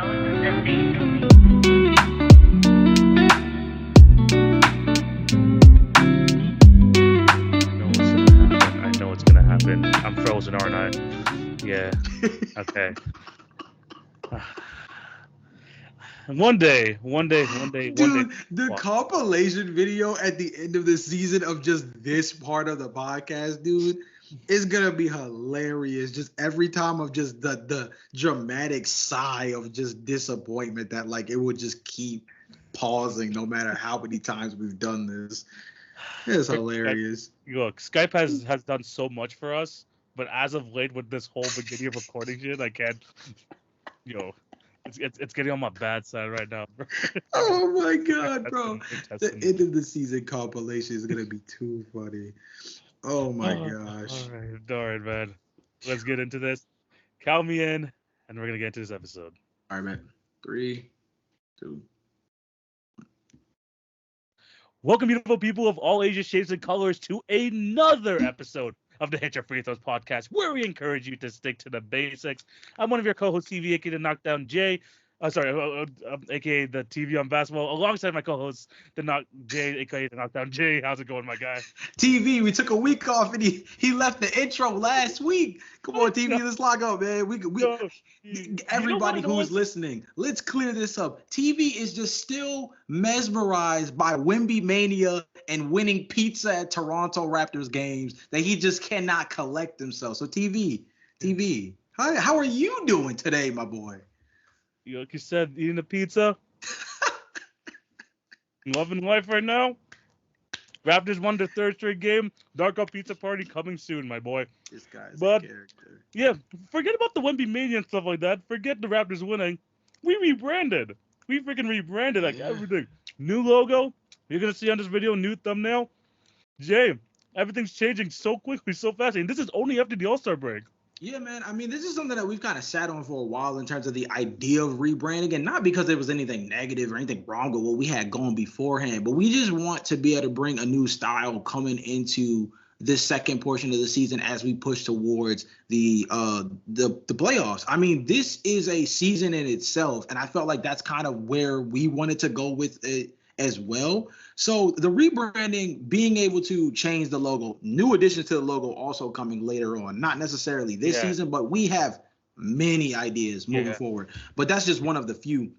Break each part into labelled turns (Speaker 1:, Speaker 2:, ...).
Speaker 1: I know what's gonna happen. I'm frozen, aren't I? Yeah. Okay. One day.
Speaker 2: Dude, the
Speaker 1: What?
Speaker 2: compilation video at the end of the season of just this part of the podcast, dude, is gonna be hilarious. Just every time of just the dramatic sigh of just disappointment that like it would just keep pausing no matter how many times we've done this. It's hilarious.
Speaker 1: Look, Skype has done so much for us, but as of late with this whole beginning of recording shit, I can't. You know, it's getting on my bad side right now, bro.
Speaker 2: Oh my god,
Speaker 1: That's
Speaker 2: bro.
Speaker 1: been
Speaker 2: The
Speaker 1: testing.
Speaker 2: end of the season compilation is gonna be too funny. Oh my
Speaker 1: All
Speaker 2: gosh.
Speaker 1: right, man. Let's get into this. Count me in, and we're gonna get into this episode.
Speaker 2: All right, man. 3, 2.
Speaker 1: Welcome, beautiful people of all ages, shapes, and colors, to another episode of the Hit Your Free Throws podcast, where we encourage you to stick to the basics. I'm one of your co-hosts, TV, aka the Knockdown Jay. Aka the TV on basketball, alongside my co-host, the Knock Jay, aka the Knockdown Jay. How's it going, my guy?
Speaker 2: TV, we took a week off and he left the intro last week. Come on, TV, let's lock up, man. Everybody who is listening, let's clear this up. TV is just still mesmerized by Wemby mania and winning pizza at Toronto Raptors games that he just cannot collect himself. So TV, how are you doing today, my boy?
Speaker 1: Like you said, eating a pizza, loving life right now. Raptors won their third straight game. Dark Up Pizza Party coming soon, my boy.
Speaker 2: This guy's
Speaker 1: a
Speaker 2: character.
Speaker 1: Yeah, forget about the Wemby Mania and stuff like that. Forget the Raptors winning. We rebranded. We freaking rebranded like everything. New logo. You're gonna see on this video, new thumbnail. Jay, everything's changing so quickly, so fast, and this is only after the All-Star break.
Speaker 2: Yeah, man. I mean, this is something that we've kind of sat on for a while in terms of the idea of rebranding, and not because there was anything negative or anything wrong with what we had going beforehand, but we just want to be able to bring a new style coming into this second portion of the season as we push towards the playoffs. I mean, this is a season in itself, and I felt like that's kind of where we wanted to go with it as well. So the rebranding, being able to change the logo, new additions to the logo also coming later on, not necessarily this season, but we have many ideas moving forward. But that's just one of the few.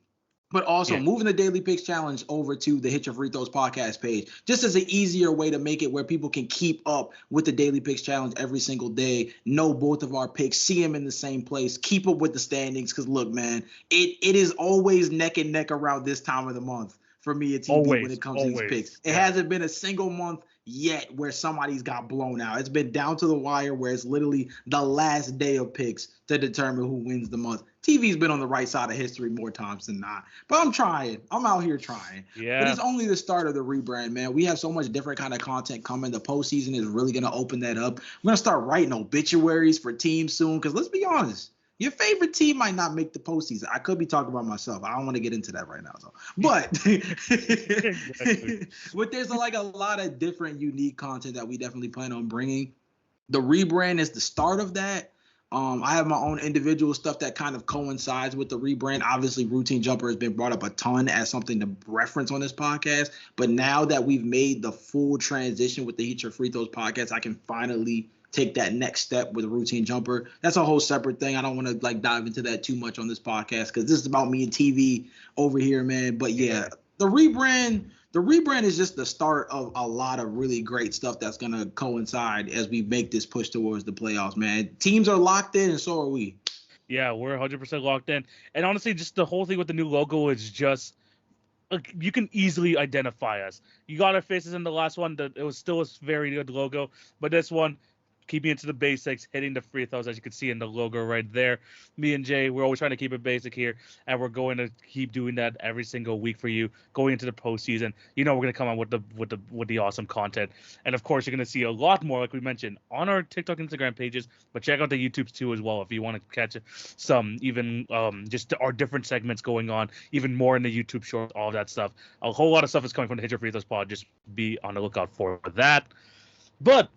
Speaker 2: But also moving the Daily Picks Challenge over to the Hit Your Free Throws podcast page, just as an easier way to make it where people can keep up with the Daily Picks Challenge every single day, know both of our picks, see them in the same place, keep up with the standings. Because look, man, it is always neck and neck around this time of the month for me at TV when it comes to these picks. It hasn't been a single month yet where somebody's got blown out. It's been down to the wire where it's literally the last day of picks to determine who wins the month. TV's been on the right side of history more times than not. But I'm trying. I'm out here trying. Yeah. But it's only the start of the rebrand, man. We have so much different kind of content coming. The postseason is really going to open that up. I'm going to start writing obituaries for teams soon because let's be honest. Your favorite team might not make the postseason. I could be talking about myself. I don't want to get into that right now, though. But, but there's like a lot of different unique content that we definitely plan on bringing. The rebrand is the start of that. I have my own individual stuff that kind of coincides with the rebrand. Obviously, Routine Jumper has been brought up a ton as something to reference on this podcast. But now that we've made the full transition with the Hit Your Free Throws podcast, I can finally take that next step with a Routine Jumper. That's a whole separate thing. I don't want to like dive into that too much on this podcast because this is about me and TV over here, man. But yeah, the rebrand is just the start of a lot of really great stuff that's going to coincide as we make this push towards the playoffs, man. Teams are locked in and so are we.
Speaker 1: Yeah, we're 100% locked in. And honestly, just the whole thing with the new logo is just you can easily identify us. You got our faces in the last one. It was still a very good logo, but this one, keeping it to the basics, hitting the free throws, as you can see in the logo right there. Me and Jay, we're always trying to keep it basic here, and we're going to keep doing that every single week for you going into the postseason. You know, we're going to come out with the awesome content, and of course, you're going to see a lot more, like we mentioned, on our TikTok, Instagram pages. But check out the YouTubes too as well if you want to catch some even just our different segments going on, even more in the YouTube shorts, all of that stuff. A whole lot of stuff is coming from the Hit Your Free Throws pod. Just be on the lookout for that. But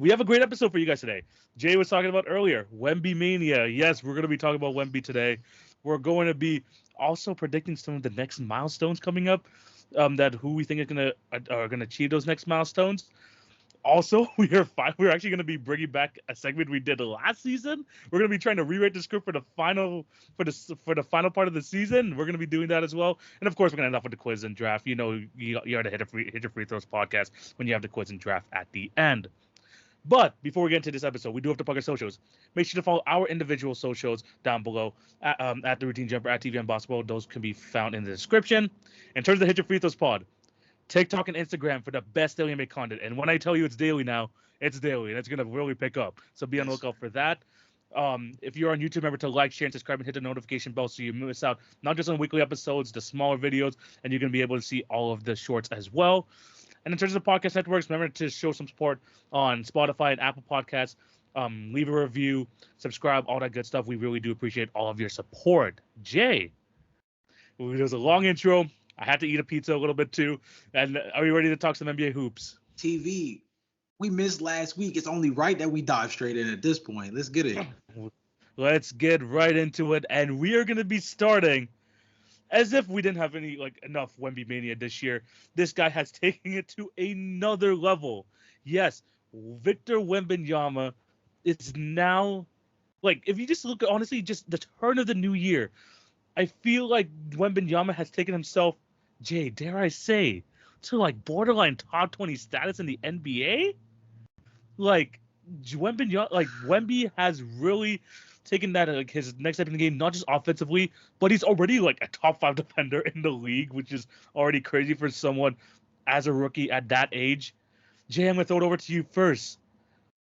Speaker 1: we have a great episode for you guys today. Jay was talking about earlier, Wemby Mania. Yes, we're going to be talking about Wemby today. We're going to be also predicting some of the next milestones coming up. That who we think are gonna achieve those next milestones. Also, we're actually going to be bringing back a segment we did last season. We're going to be trying to rewrite the script for the final part of the season. We're going to be doing that as well, and of course, we're going to end off with the quiz and draft. You know, you are the hit your free throws podcast when you have the quiz and draft at the end. But before we get into this episode, we do have to plug our socials. Make sure to follow our individual socials down below at the Routine Jumper at TVN Basketball. Those can be found in the description. In terms of the Hit Your Free Throws pod, TikTok and Instagram for the best daily NBA content. And when I tell you it's daily now, it's daily, and it's going to really pick up. So be on the lookout for that. If you're on YouTube, remember to like, share, and subscribe, and hit the notification bell so you miss out not just on weekly episodes, the smaller videos, and you're going to be able to see all of the shorts as well. And in terms of podcast networks, remember to show some support on Spotify and Apple Podcasts. Leave a review, subscribe, all that good stuff. We really do appreciate all of your support. Jay, there's a long intro. I had to eat a pizza a little bit too. And are you ready to talk some NBA hoops?
Speaker 2: TV, we missed last week. It's only right that we dive straight in at this point. Let's get it.
Speaker 1: Let's get right into it. And we are going to be starting as if we didn't have enough Wemby mania this year. This guy has taken it to another level. Yes, Victor Wembanyama is now, if you just look at, honestly, just the turn of the new year, I feel like Wembanyama has taken himself, Jay, dare I say, to borderline top 20 status in the NBA. Wemby has really taken that his next step in the game, not just offensively, but he's already a top 5 defender in the league, which is already crazy for someone as a rookie at that age. Jay, I'm gonna throw it over to you first.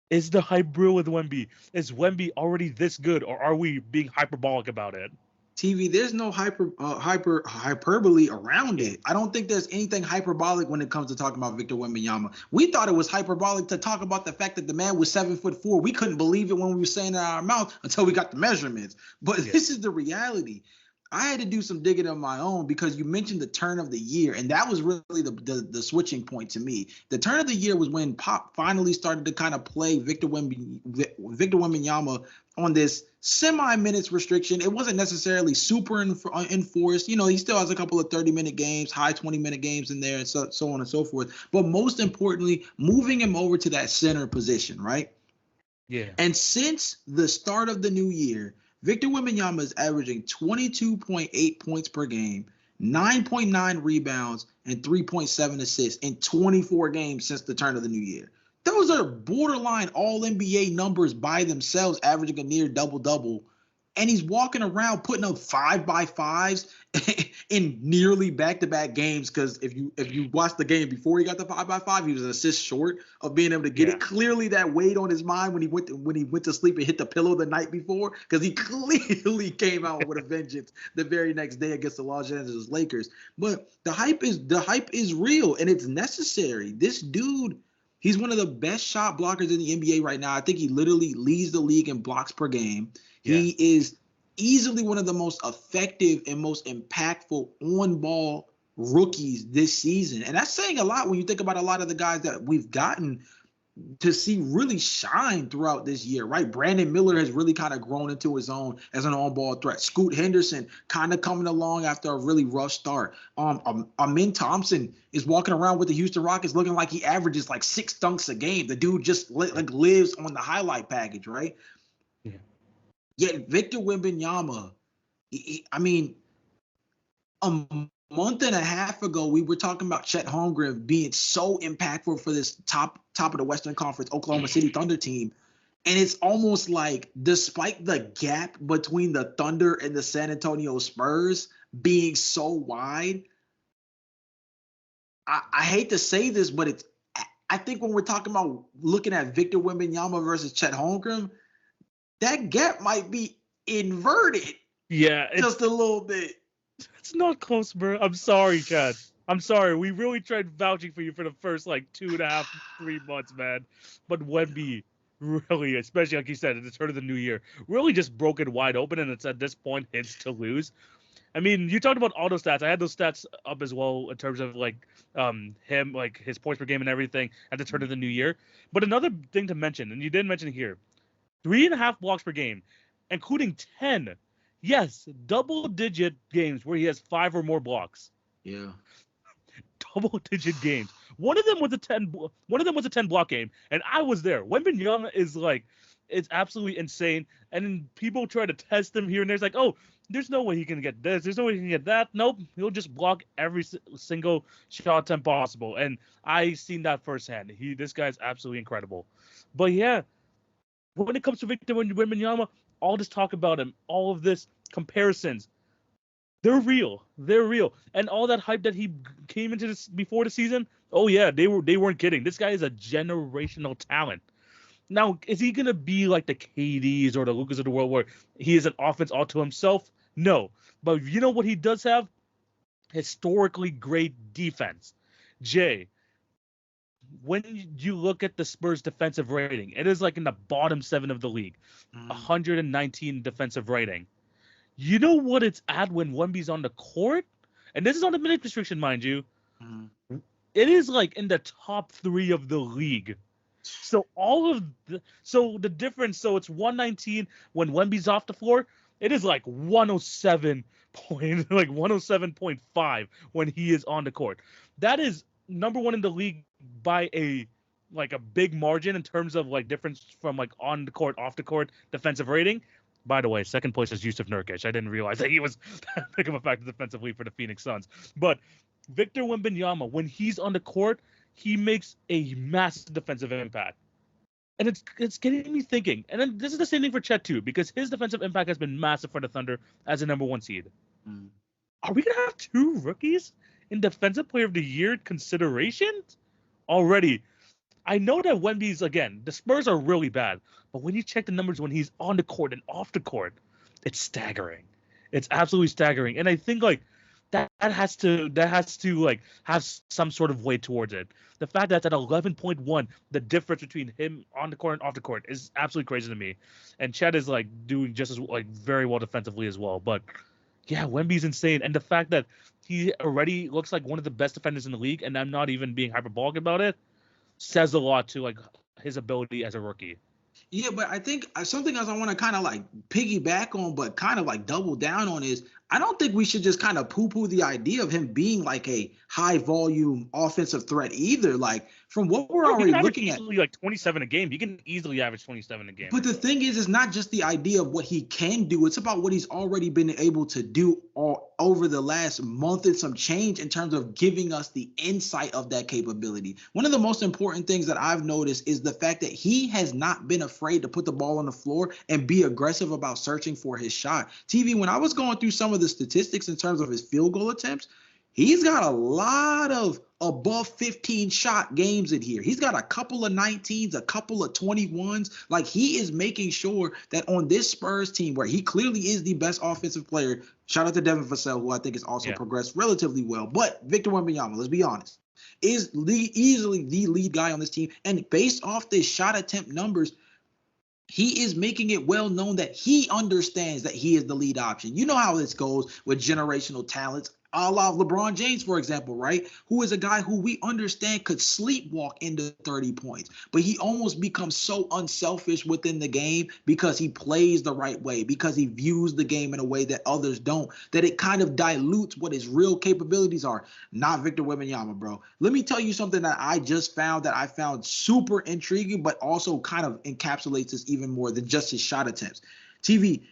Speaker 1: Is the hype real with Wemby? Is Wemby already this good, or are we being hyperbolic about it?
Speaker 2: TV, there's no hyperbole around it. I don't think there's anything hyperbolic when it comes to talking about Victor Wembanyama. We thought it was hyperbolic to talk about the fact that the man was 7'4". We couldn't believe it when we were saying it out of our mouth until we got the measurements. But This is the reality. I had to do some digging on my own because you mentioned the turn of the year, and that was really the switching point to me. The turn of the year was when Pop finally started to kind of play Victor Wembanyama on this semi-minutes restriction. It wasn't necessarily super enforced. You know, he still has a couple of 30-minute games, high 20-minute games in there, and so on and so forth. But most importantly, moving him over to that center position, right?
Speaker 1: Yeah.
Speaker 2: And since the start of the new year, Victor Wembanyama is averaging 22.8 points per game, 9.9 rebounds, and 3.7 assists in 24 games since the turn of the new year. Those are borderline all-NBA numbers by themselves, averaging a near double-double. And he's walking around putting up 5x5s in nearly back-to-back games. Because if you watched the game before he got the 5x5, he was an assist short of being able to get it. Clearly, that weighed on his mind when he went to sleep and hit the pillow the night before, because he clearly came out with a vengeance the very next day against the Los Angeles Lakers. But the hype is real, and it's necessary. This dude, he's one of the best shot blockers in the NBA right now. I think he literally leads the league in blocks per game. Yeah. He is easily one of the most effective and most impactful on-ball rookies this season. And that's saying a lot when you think about a lot of the guys that we've gotten to see really shine throughout this year, right? Brandon Miller has really kind of grown into his own as an on-ball threat. Scoot Henderson kind of coming along after a really rough start. Amin Thompson is walking around with the Houston Rockets looking like he averages 6 dunks a game. The dude just lives on the highlight package, right? Yeah. Yet Victor Wembanyama, I mean, a month and a half ago, we were talking about Chet Holmgren being so impactful for this top of the Western Conference Oklahoma City Thunder team. And it's almost like, despite the gap between the Thunder and the San Antonio Spurs being so wide, I hate to say this, but I think when we're talking about looking at Victor Wembanyama versus Chet Holmgren, that gap might be inverted.
Speaker 1: Yeah.
Speaker 2: Just a little bit.
Speaker 1: It's not close, bro. I'm sorry, Chad. I'm sorry. We really tried vouching for you for the first 2.5, 3 months, man. But Wemby really, especially like you said, at the turn of the new year, really just broke it wide open, and it's at this point hits to lose. I mean, you talked about all those stats. I had those stats up as well in terms of him, his points per game and everything at the turn of the new year. But another thing to mention, and you didn't mention here, 3.5 blocks per game, including 10 Yes, double-digit games where he has 5 or more blocks.
Speaker 2: Yeah.
Speaker 1: Double-digit games. One of them was a 10. One of them was a 10 block game, and I was there. Wemby is like, it's absolutely insane. And then people try to test him here and there. It's like, oh, there's no way he can get this. There's no way he can get that. Nope, he'll just block every single shot attempt possible. And I seen that firsthand. This guy's absolutely incredible. But yeah, when it comes to Victor Wembanyama, all this talk about him, all of this comparisons, they're real. They're real. And all that hype that he came into this before the season, oh yeah, they weren't kidding. This guy is a generational talent. Now, is he gonna be like the KDs or the Lucas of the world where he is an offense all to himself? No. But you know what he does have? Historically great defense. Jay, when you look at the Spurs defensive rating, it is like in the bottom 7 of the league. 119 defensive rating. You know what it's at when Wemby's on the court? And this is on the minute restriction, mind you. It is like in the top 3 of the league. So the difference, so it's 119 when Wemby's off the floor. It is like 107.5 when he is on the court. That is number 1 in the league by a big margin in terms of like difference from like on the court, off the court defensive rating. By the way, second place is Yusuf Nurkic. I didn't realize that he was that big of a factor defensively for the Phoenix Suns. But Victor Wembanyama, when he's on the court, he makes a massive defensive impact. And it's getting me thinking. And then this is the same thing for Chet too, because his defensive impact has been massive for the Thunder as a number 1 seed. Are we gonna have 2 rookies in Defensive Player of the Year considerations already? I know that Wemby's, again, the Spurs are really bad, but when you check the numbers when he's on the court and off the court, it's staggering. It's absolutely staggering. And I think like that has to like have some sort of weight towards it. The fact that at 11.1, the difference between him on the court and off the court is absolutely crazy to me. And Chet is like doing just as like very well defensively as well. But yeah, Wemby's insane. And the fact that he already looks like one of the best defenders in the league, and I'm not even being hyperbolic about it, says a lot to like his ability as a rookie.
Speaker 2: Yeah, but I think something else I want to kind of like piggyback on, but kind of like double down on is I don't think we should just kind of poo-poo the idea of him being like a high volume offensive threat either. Like from what we're already looking at,
Speaker 1: like 27 a game. He can easily average 27 a game.
Speaker 2: But the thing is, it's not just the idea of what he can do. It's about what he's already been able to do all over the last month and some change in terms of giving us the insight of that capability. One of the most important things that I've noticed is the fact that he has not been afraid to put the ball on the floor and be aggressive about searching for his shot. TV, when I was going through some of the statistics in terms of his field goal attempts, he's got a lot of above 15 shot games in here. He's got a couple of 19s, a couple of 21s. Like he is making sure that on this Spurs team where he clearly is the best offensive player, shout out to Devin Vassell, who I think has also progressed relatively well. But Victor Wembanyama, let's be honest, is easily the lead guy on this team. And based off this shot attempt numbers, he is making it well known that he understands that he is the lead option. You know how this goes with generational talents, a la LeBron James, for example, right? Who is a guy who we understand could sleepwalk into 30 points, but he almost becomes so unselfish within the game because he plays the right way, because he views the game in a way that others don't, that it kind of dilutes what his real capabilities are. Not Victor Wembanyama, bro. Let me tell you something that I just found that I found super intriguing, but also kind of encapsulates this even more than just his shot attempts. TV,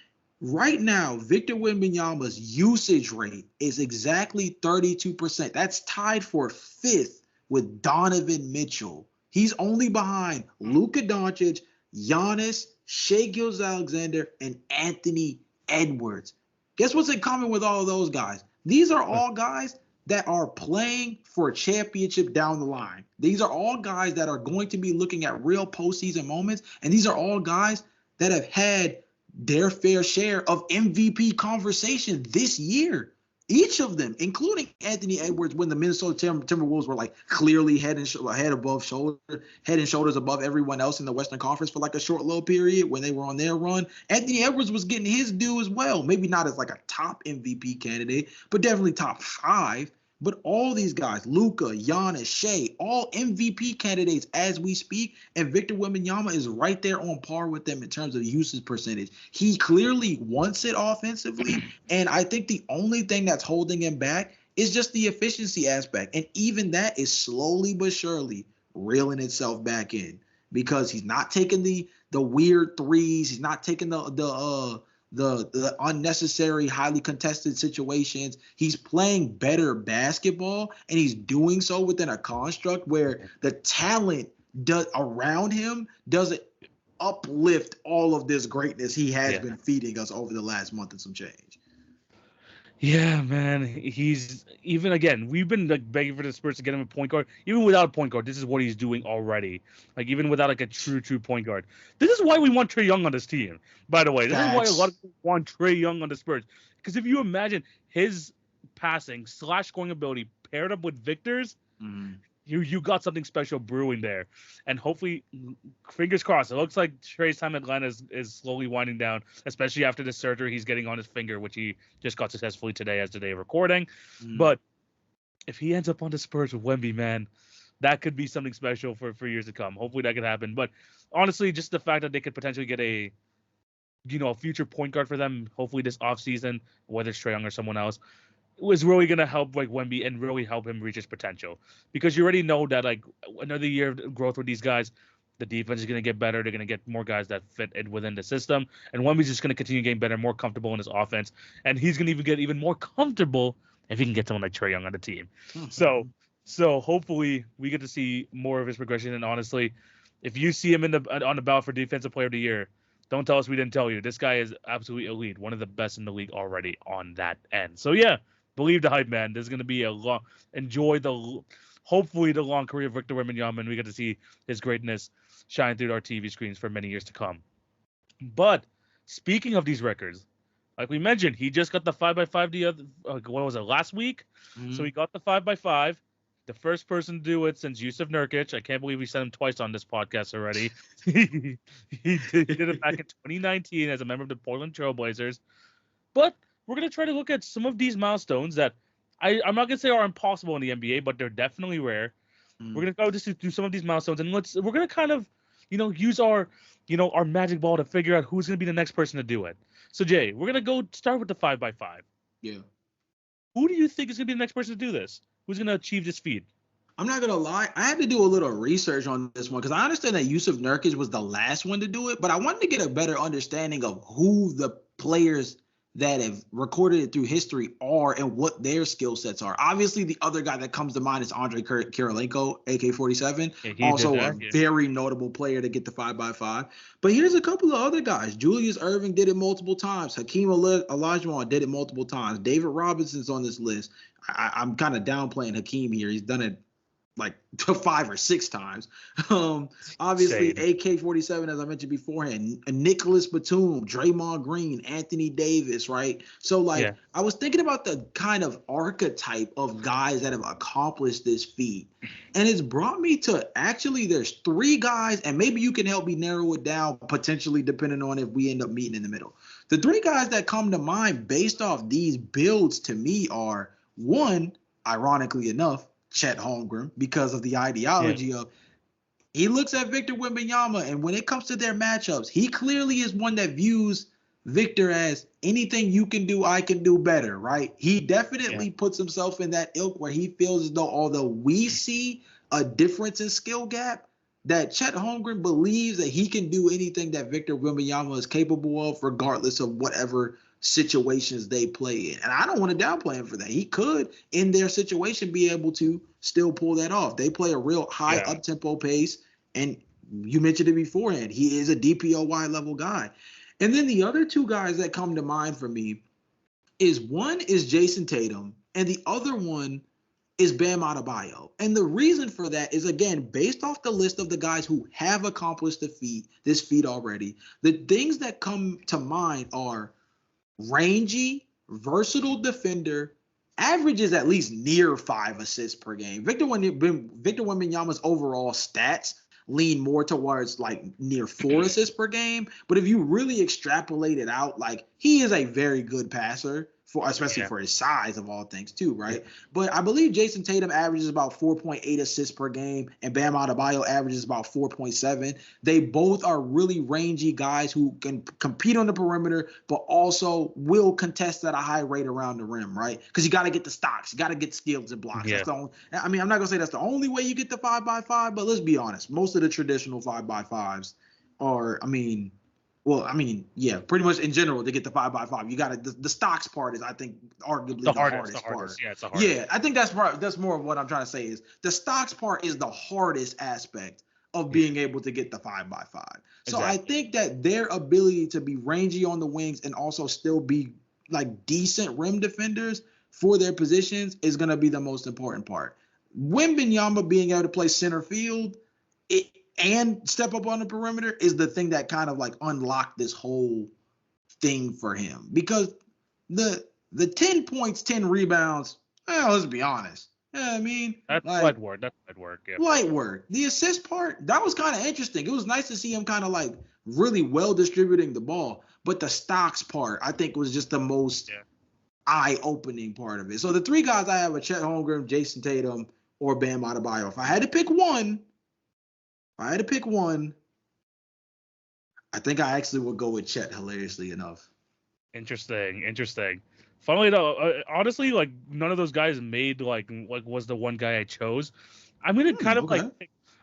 Speaker 2: right now, Victor Wembanyama's usage rate is exactly 32%. That's tied for 5th with Donovan Mitchell. He's only behind Luka Doncic, Giannis, Shai Gilgeous-Alexander, and Anthony Edwards. Guess what's in common with all of those guys? These are all guys that are playing for a championship down the line. These are all guys that are going to be looking at real postseason moments, and these are all guys that have had their fair share of MVP conversation this year. Each of them, including Anthony Edwards, when the Minnesota Timberwolves were like clearly head and shoulders above everyone else in the Western Conference for like a short little period when they were on their run. Anthony Edwards was getting his due as well. Maybe not as like a top MVP candidate, but definitely top 5. But all these guys, Luka, Giannis, Shea, all MVP candidates as we speak, and Victor Wembanyama is right there on par with them in terms of usage percentage. He clearly wants it offensively, and I think the only thing that's holding him back is just the efficiency aspect. And even that is slowly but surely reeling itself back in because he's not taking the weird threes. He's not taking the unnecessary, highly contested situations. He's playing better basketball, and he's doing so within a construct where the talent around him doesn't uplift all of this greatness he has been feeding us over the last month and some change.
Speaker 1: Yeah, man. He's even again. We've been like begging for the Spurs to get him a point guard. Even without a point guard, this is what he's doing already. Like even without like a true point guard. This is why we want Trae Young on this team. By the way, this is why a lot of people want Trae Young on the Spurs. Because if you imagine his passing / scoring ability paired up with Victor's, you got something special brewing there. And hopefully, fingers crossed. It looks like Trae's time in Atlanta is slowly winding down, especially after the surgery he's getting on his finger, which he just got successfully today as the day of recording. But if he ends up on the Spurs with Wemby, man, that could be something special for years to come. Hopefully that could happen. But honestly, just the fact that they could potentially get a future point guard for them, hopefully this offseason, whether it's Trae Young or someone else, was really going to help like Wemby and really help him reach his potential, because you already know that like another year of growth with these guys, the defense is going to get better. They're going to get more guys that fit in within the system, and Wemby's just going to continue getting better, more comfortable in his offense, and he's going to get even more comfortable if he can get someone like Trae Young on the team. So hopefully we get to see more of his progression. And honestly, if you see him on the ballot for Defensive Player of the Year, don't tell us we didn't tell you. This guy is absolutely elite, one of the best in the league already on that end. So yeah. Believe the hype, man. There's going to be hopefully the long career of Victor Wembanyama, and we get to see his greatness shine through our TV screens for many years to come. But speaking of these records, like we mentioned, he just got the 5x5 last week? So he got the 5x5. The first person to do it since Yusuf Nurkic. I can't believe we sent him twice on this podcast already. he did it back in 2019 as a member of the Portland Trailblazers. But we're going to try to look at some of these milestones that I'm not going to say are impossible in the NBA, but they're definitely rare. We're going to go just through some of these milestones, and we're going to kind of, use our magic ball to figure out who's going to be the next person to do it. So Jay, we're going to go start with the 5x5.
Speaker 2: Yeah.
Speaker 1: Who do you think is going to be the next person to do this? Who's going to achieve this feat?
Speaker 2: I'm not going to lie. I had to do a little research on this one because I understand that Yusuf Nurkic was the last one to do it, but I wanted to get a better understanding of who the players that have recorded it through history are and what their skill sets are. Obviously, the other guy that comes to mind is Andre Kirilenko, AK-47, also a very notable player to get the 5x5. But here's a couple of other guys. Julius Erving did it multiple times. Hakeem Olajuwon did it multiple times. David Robinson's on this list. I'm kind of downplaying Hakeem here. He's done it like 5 or 6 times. Obviously, AK-47, as I mentioned beforehand, Nicholas Batum, Draymond Green, Anthony Davis, right? So, I was thinking about the kind of archetype of guys that have accomplished this feat. And it's brought me to actually there's 3 guys, and maybe you can help me narrow it down, potentially depending on if we end up meeting in the middle. The 3 guys that come to mind based off these builds to me are, one, ironically enough, Chet Holmgren, because of the ideology of he looks at Victor Wembanyama, and when it comes to their matchups, he clearly is one that views Victor as anything you can do, I can do better, right? He definitely puts himself in that ilk where he feels as though although we see a difference in skill gap, that Chet Holmgren believes that he can do anything that Victor Wembanyama is capable of, regardless of whatever situations they play in. And I don't want to downplay him for that. He could, in their situation, be able to still pull that off. They play a real high up-tempo pace, and you mentioned it beforehand. He is a DPOY level guy. And then the other 2 guys that come to mind for me is one is Jason Tatum, and the other one is Bam Adebayo. And the reason for that is, again, based off the list of the guys who have accomplished this feat already, the things that come to mind are rangy, versatile defender, averages at least near 5 assists per game. Victor Wembanyama's overall stats lean more towards like near 4 assists per game. But if you really extrapolate it out, like he is a very good passer especially for his size of all things too, right? Yeah. But I believe Jason Tatum averages about 4.8 assists per game, and Bam Adebayo averages about 4.7. They both are really rangy guys who can compete on the perimeter, but also will contest at a high rate around the rim, right? Because you got to get the stocks, you got to get skills and blocks. Yeah. That's the only, I mean, I'm not gonna say that's the only way you get the 5x5, but let's be honest, most of the traditional 5x5s are, yeah, pretty much in general, to get the 5x5, you got to, the stocks part is, I think, arguably the hardest part.
Speaker 1: Yeah, it's the hardest.
Speaker 2: Yeah, I think that's more of what I'm trying to say is the stocks part is the hardest aspect of being able to get the 5x5. So I think that their ability to be rangy on the wings and also still be like decent rim defenders for their positions is going to be the most important part. Wembanyama being able to play center field, and step up on the perimeter is the thing that kind of like unlocked this whole thing for him. Because the 10 points, 10 rebounds, let's be honest. I mean,
Speaker 1: that's like, light work. That's light work. Yeah.
Speaker 2: Light work. The assist part, that was kind of interesting. It was nice to see him kind of like really well distributing the ball. But the stocks part, I think, was just the most eye-opening part of it. So the three guys I have are Chet Holmgren, Jason Tatum, or Bam Adebayo. If I had to pick one, I think I actually would go with Chet, hilariously enough.
Speaker 1: Interesting. Funnily though, honestly, like none of those guys made like was the one guy I chose. I'm gonna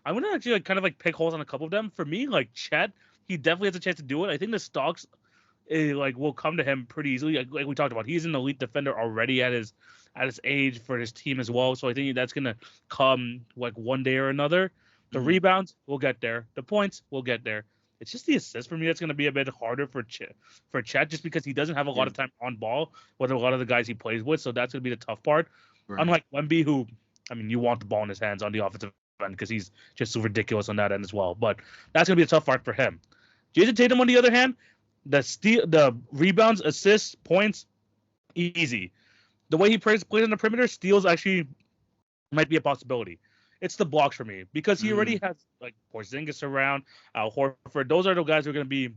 Speaker 1: I'm gonna actually kind of pick holes on a couple of them. For me, like Chet, he definitely has a chance to do it. I think the stocks will come to him pretty easily. Like we talked about, he's an elite defender already at his age for his team as well. So I think that's gonna come like one day or another. The rebounds, we'll get there. The points, we'll get there. It's just the assist for me that's going to be a bit harder for Chet, just because he doesn't have a lot of time on ball with a lot of the guys he plays with. So that's going to be the tough part. Right. Unlike Wemby, who, I mean, you want the ball in his hands on the offensive end because he's just so ridiculous on that end as well. But that's going to be a tough part for him. Jason Tatum, on the other hand, the rebounds, assists, points, easy. The way he plays on the perimeter, steals actually might be a possibility. It's the blocks for me because he already has like Porzingis around, Al Horford. Those are the guys who are going to be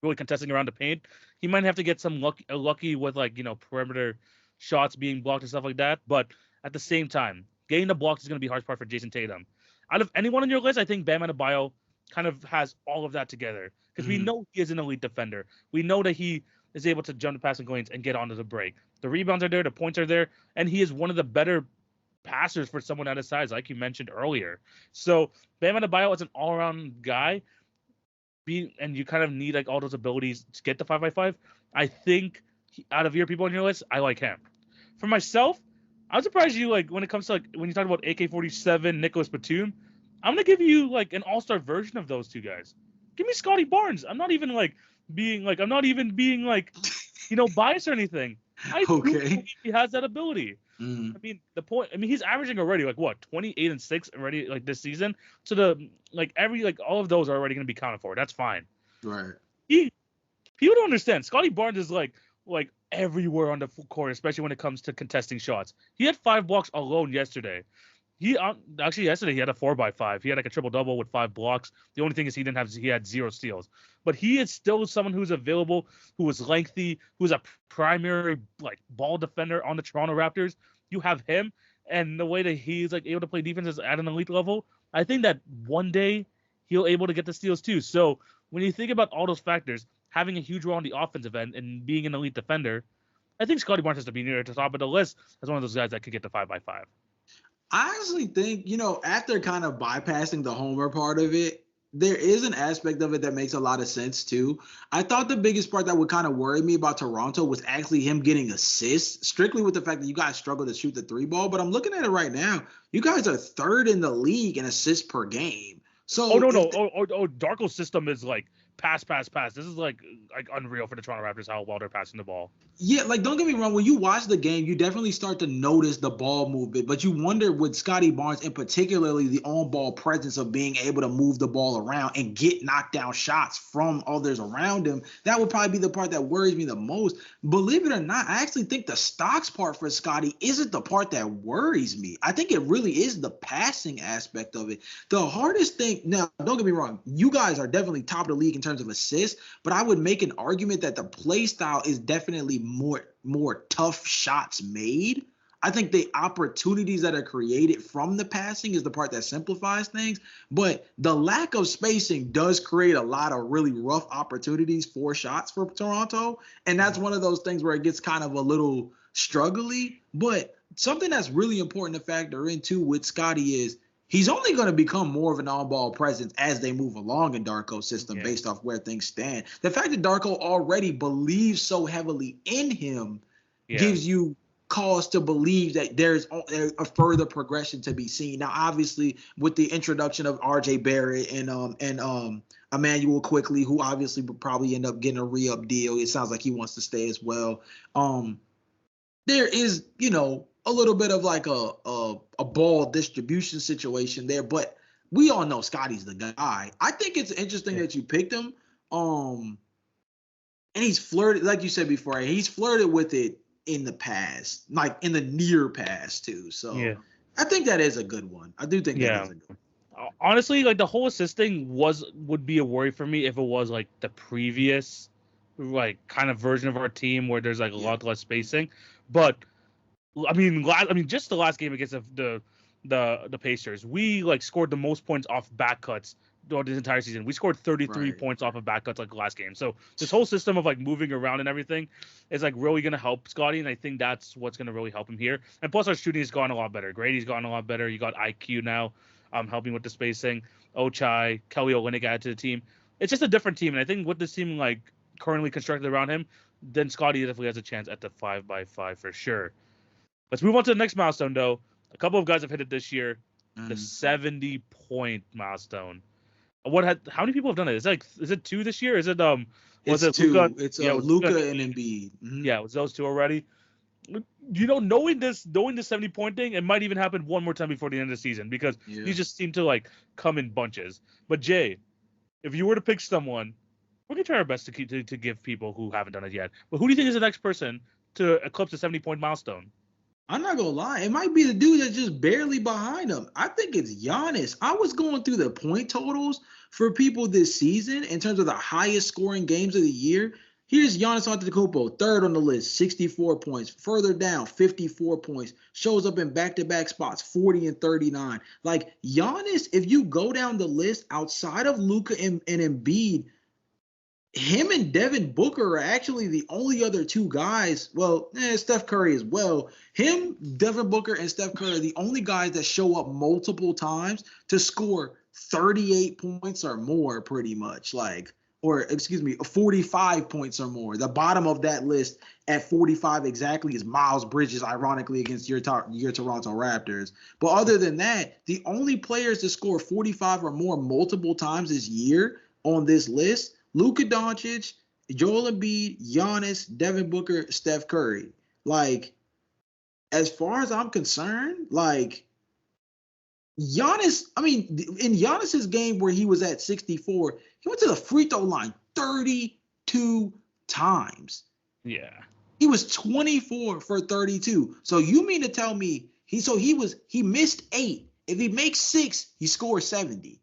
Speaker 1: really contesting around the paint. He might have to get some lucky with perimeter shots being blocked and stuff like that. But at the same time, getting the blocks is going to be the hardest part for Jason Tatum. Out of anyone on your list, I think Bam Adebayo kind of has all of that together because we know he is an elite defender. We know that he is able to jump the passing lanes and get onto the break. The rebounds are there, the points are there, and he is one of the better passers for someone at his size, like you mentioned earlier. So Bam Adebayo is an all-around guy, and you kind of need all those abilities to get the 5x5. I think out of your people on your list, I like him. For myself, I'm surprised you when it comes to when you talk about AK-47, Nicholas Batum, I'm gonna give you an all-star version of those two guys. Give me Scotty Barnes. I'm not even being biased or anything. I do believe he has that ability. I mean, he's averaging already 28 and 6 already this season. So all of those are already going to be counted for. That's fine.
Speaker 2: Right.
Speaker 1: People don't understand. Scotty Barnes is everywhere on the court, especially when it comes to contesting shots. He had 5 blocks alone yesterday. Yesterday he had a 4x5. He had a triple double with 5 blocks. The only thing is he had 0 steals. But he is still someone who's available, who is lengthy, who's a primary ball defender on the Toronto Raptors. You have him, and the way that he's able to play defense at an elite level, I think that one day he'll able to get the steals too. So when you think about all those factors, having a huge role on the offensive end and being an elite defender, I think Scotty Barnes has to be near the top of the list as one of those guys that could get the 5x5.
Speaker 2: I actually think, after kind of bypassing the homer part of it, there is an aspect of it that makes a lot of sense too. I thought the biggest part that would kind of worry me about Toronto was actually him getting assists, strictly with the fact that you guys struggle to shoot the 3 ball. But I'm looking at it right now. You guys are 3rd in the league in assists per game. So
Speaker 1: Darko's system is pass. This is unreal for the Toronto Raptors how well they're passing the ball.
Speaker 2: Yeah, don't get me wrong. When you watch the game, you definitely start to notice the ball movement, but you wonder with Scotty Barnes and particularly the on-ball presence of being able to move the ball around and get knockdown shots from others around him. That would probably be the part that worries me the most. Believe it or not, I actually think the stocks part for Scotty isn't the part that worries me. I think it really is the passing aspect of it. The hardest thing, now, don't get me wrong, you guys are definitely top of the league in terms of assists, but I would make an argument that the play style is definitely more tough shots made. I think the opportunities that are created from the passing is the part that simplifies things, but the lack of spacing does create a lot of really rough opportunities for shots for Toronto, and that's one of those things where it gets kind of a little struggly. But something that's really important to factor in too with Scotty is he's only going to become more of an on-ball presence as they move along in Darko's system based off where things stand. The fact that Darko already believes so heavily in him gives you cause to believe that there's a further progression to be seen. Now, obviously, with the introduction of RJ Barrett and Emmanuel Quickly, who obviously would probably end up getting a re-up deal. It sounds like he wants to stay as well. There is, a little bit of like a ball distribution situation there, but we all know Scotty's the guy. I think it's interesting that you picked him. And he's flirted, like you said before, he's flirted with it in the past, like in the near past too. So I think that is a good one. I do think that is a good one.
Speaker 1: Honestly, like the whole assist thing would be a worry for me if it was like the previous like kind of version of our team where there's like a lot less spacing. But I mean, just the last game against the Pacers, we like scored the most points off back cuts throughout this entire season. We scored 33 points off of back cuts like last game. So this whole system of like moving around and everything is like really going to help Scotty, and I think that's what's going to really help him here. And plus our shooting has gone a lot better. Grady's gotten a lot better. You got IQ now helping with the spacing. Ochai, Kelly Olynyk added to the team. It's just a different team, and I think with this team like currently constructed around him, then Scotty definitely has a chance at the 5x5 for sure. Let's move on to the next milestone, though. A couple of guys have hit it this year. The 70-point milestone. How many people have done it? Is it 2 this year? Is it
Speaker 2: it's 2? Luka? It's Luka and Embiid.
Speaker 1: Mm-hmm. Yeah, it was those 2 already. Knowing this 70-point thing, it might even happen one more time before the end of the season because these just seem to like come in bunches. But Jay, if you were to pick someone, we're gonna try our best to give people who haven't done it yet. But who do you think is the next person to eclipse the 70-point milestone?
Speaker 2: I'm not gonna lie, it might be the dude that's just barely behind him. I think it's Giannis. I was going through the point totals for people this season in terms of the highest scoring games of the year. Here's Giannis Antetokounmpo, third on the list, 64 points. Further down, 54 points. Shows up in back-to-back spots, 40 and 39. Like Giannis, if you go down the list outside of Luka and Embiid, him and Devin Booker are actually the only other 2 guys. Well, Steph Curry as well. Him, Devin Booker, and Steph Curry are the only guys that show up multiple times to score 38 points or more, pretty much. 45 points or more. The bottom of that list at 45 exactly is Miles Bridges, ironically, against your Toronto Raptors. But other than that, the only players to score 45 or more multiple times this year on this list, Luka Doncic, Joel Embiid, Giannis, Devin Booker, Steph Curry. Like, as far as I'm concerned, like, Giannis, in Giannis's game where he was at 64, he went to the free throw line 32 times.
Speaker 1: Yeah.
Speaker 2: He was 24 for 32. So you mean to tell me he missed 8. If he makes 6, he scores 70.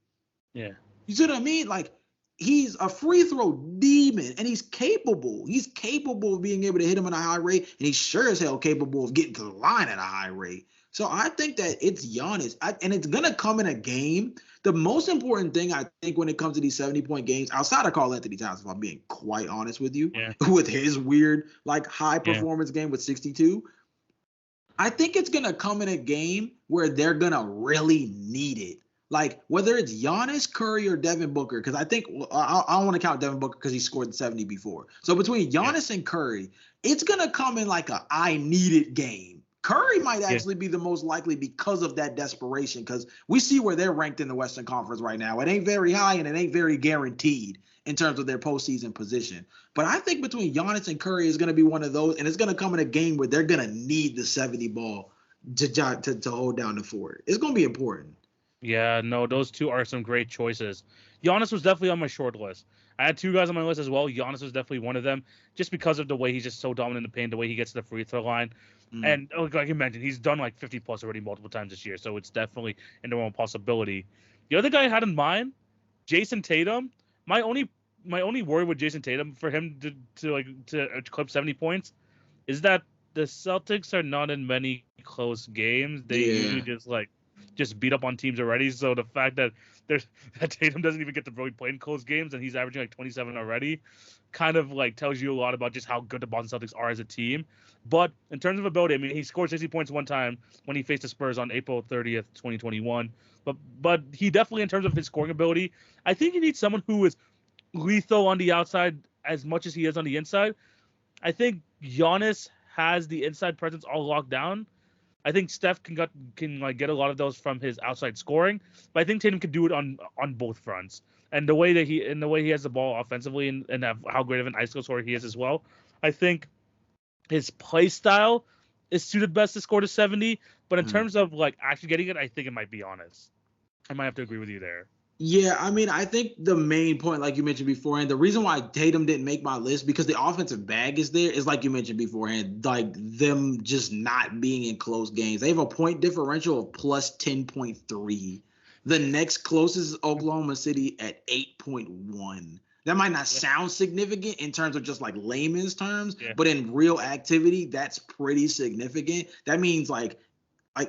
Speaker 1: Yeah.
Speaker 2: You see what I mean? Like, he's a free throw demon, and he's capable. He's capable of being able to hit him at a high rate, and he's sure as hell capable of getting to the line at a high rate. So I think that it's Giannis, and it's going to come in a game. The most important thing, I think, when it comes to these 70-point games, outside of Karl Anthony Towns, if I'm being quite honest with you, with his weird, like, high-performance game with 62, I think it's going to come in a game where they're going to really need it. Like, whether it's Giannis, Curry, or Devin Booker, because I think I don't want to count Devin Booker because he scored 70 before. So between Giannis and Curry, it's going to come in like a I need it game. Curry might actually be the most likely because of that desperation, because we see where they're ranked in the Western Conference right now. It ain't very high, and it ain't very guaranteed in terms of their postseason position. But I think between Giannis and Curry is going to be one of those, and it's going to come in a game where they're going to need the 70 ball to hold down the fort. It's going to be important.
Speaker 1: Yeah, no, those 2 are some great choices. Giannis was definitely on my short list. I had 2 guys on my list as well. Giannis was definitely one of them, just because of the way he's just so dominant in the paint, the way he gets to the free throw line. And like you mentioned, he's done like 50 plus already multiple times this year, so it's definitely a normal possibility. The other guy I had in mind, Jason Tatum. My only my only worry with Jason Tatum for him to clip 70 points is that the Celtics are not in many close games. They usually
Speaker 2: Yeah.
Speaker 1: just beat up on teams already. So the fact that there's that Tatum doesn't even get to really play in close games and he's averaging like 27 already, kind of like tells you a lot about just how good the Boston Celtics are as a team. But in terms of ability, I mean, he scored 60 points one time when he faced the Spurs on April 30th, 2021. But he definitely, in terms of his scoring ability, I think you need someone who is lethal on the outside as much as he is on the inside. I think Giannis has the inside presence all locked down. I think Steph can like get a lot of those from his outside scoring, but I think Tatum can do it on both fronts. And the way he has the ball offensively and how great of an ISO scorer he is as well. I think his play style is suited best to score to 70, but in terms of like actually getting it, I think it might be honest. I might have to agree with you there.
Speaker 2: Yeah, I mean, I think the main point, like you mentioned beforehand, the reason why Tatum didn't make my list because the offensive bag is there is like you mentioned beforehand, like them just not being in close games. They have a point differential of plus 10.3. The next closest is Oklahoma City at 8.1. That might not sound significant in terms of just like layman's terms, but in real activity, that's pretty significant. That means like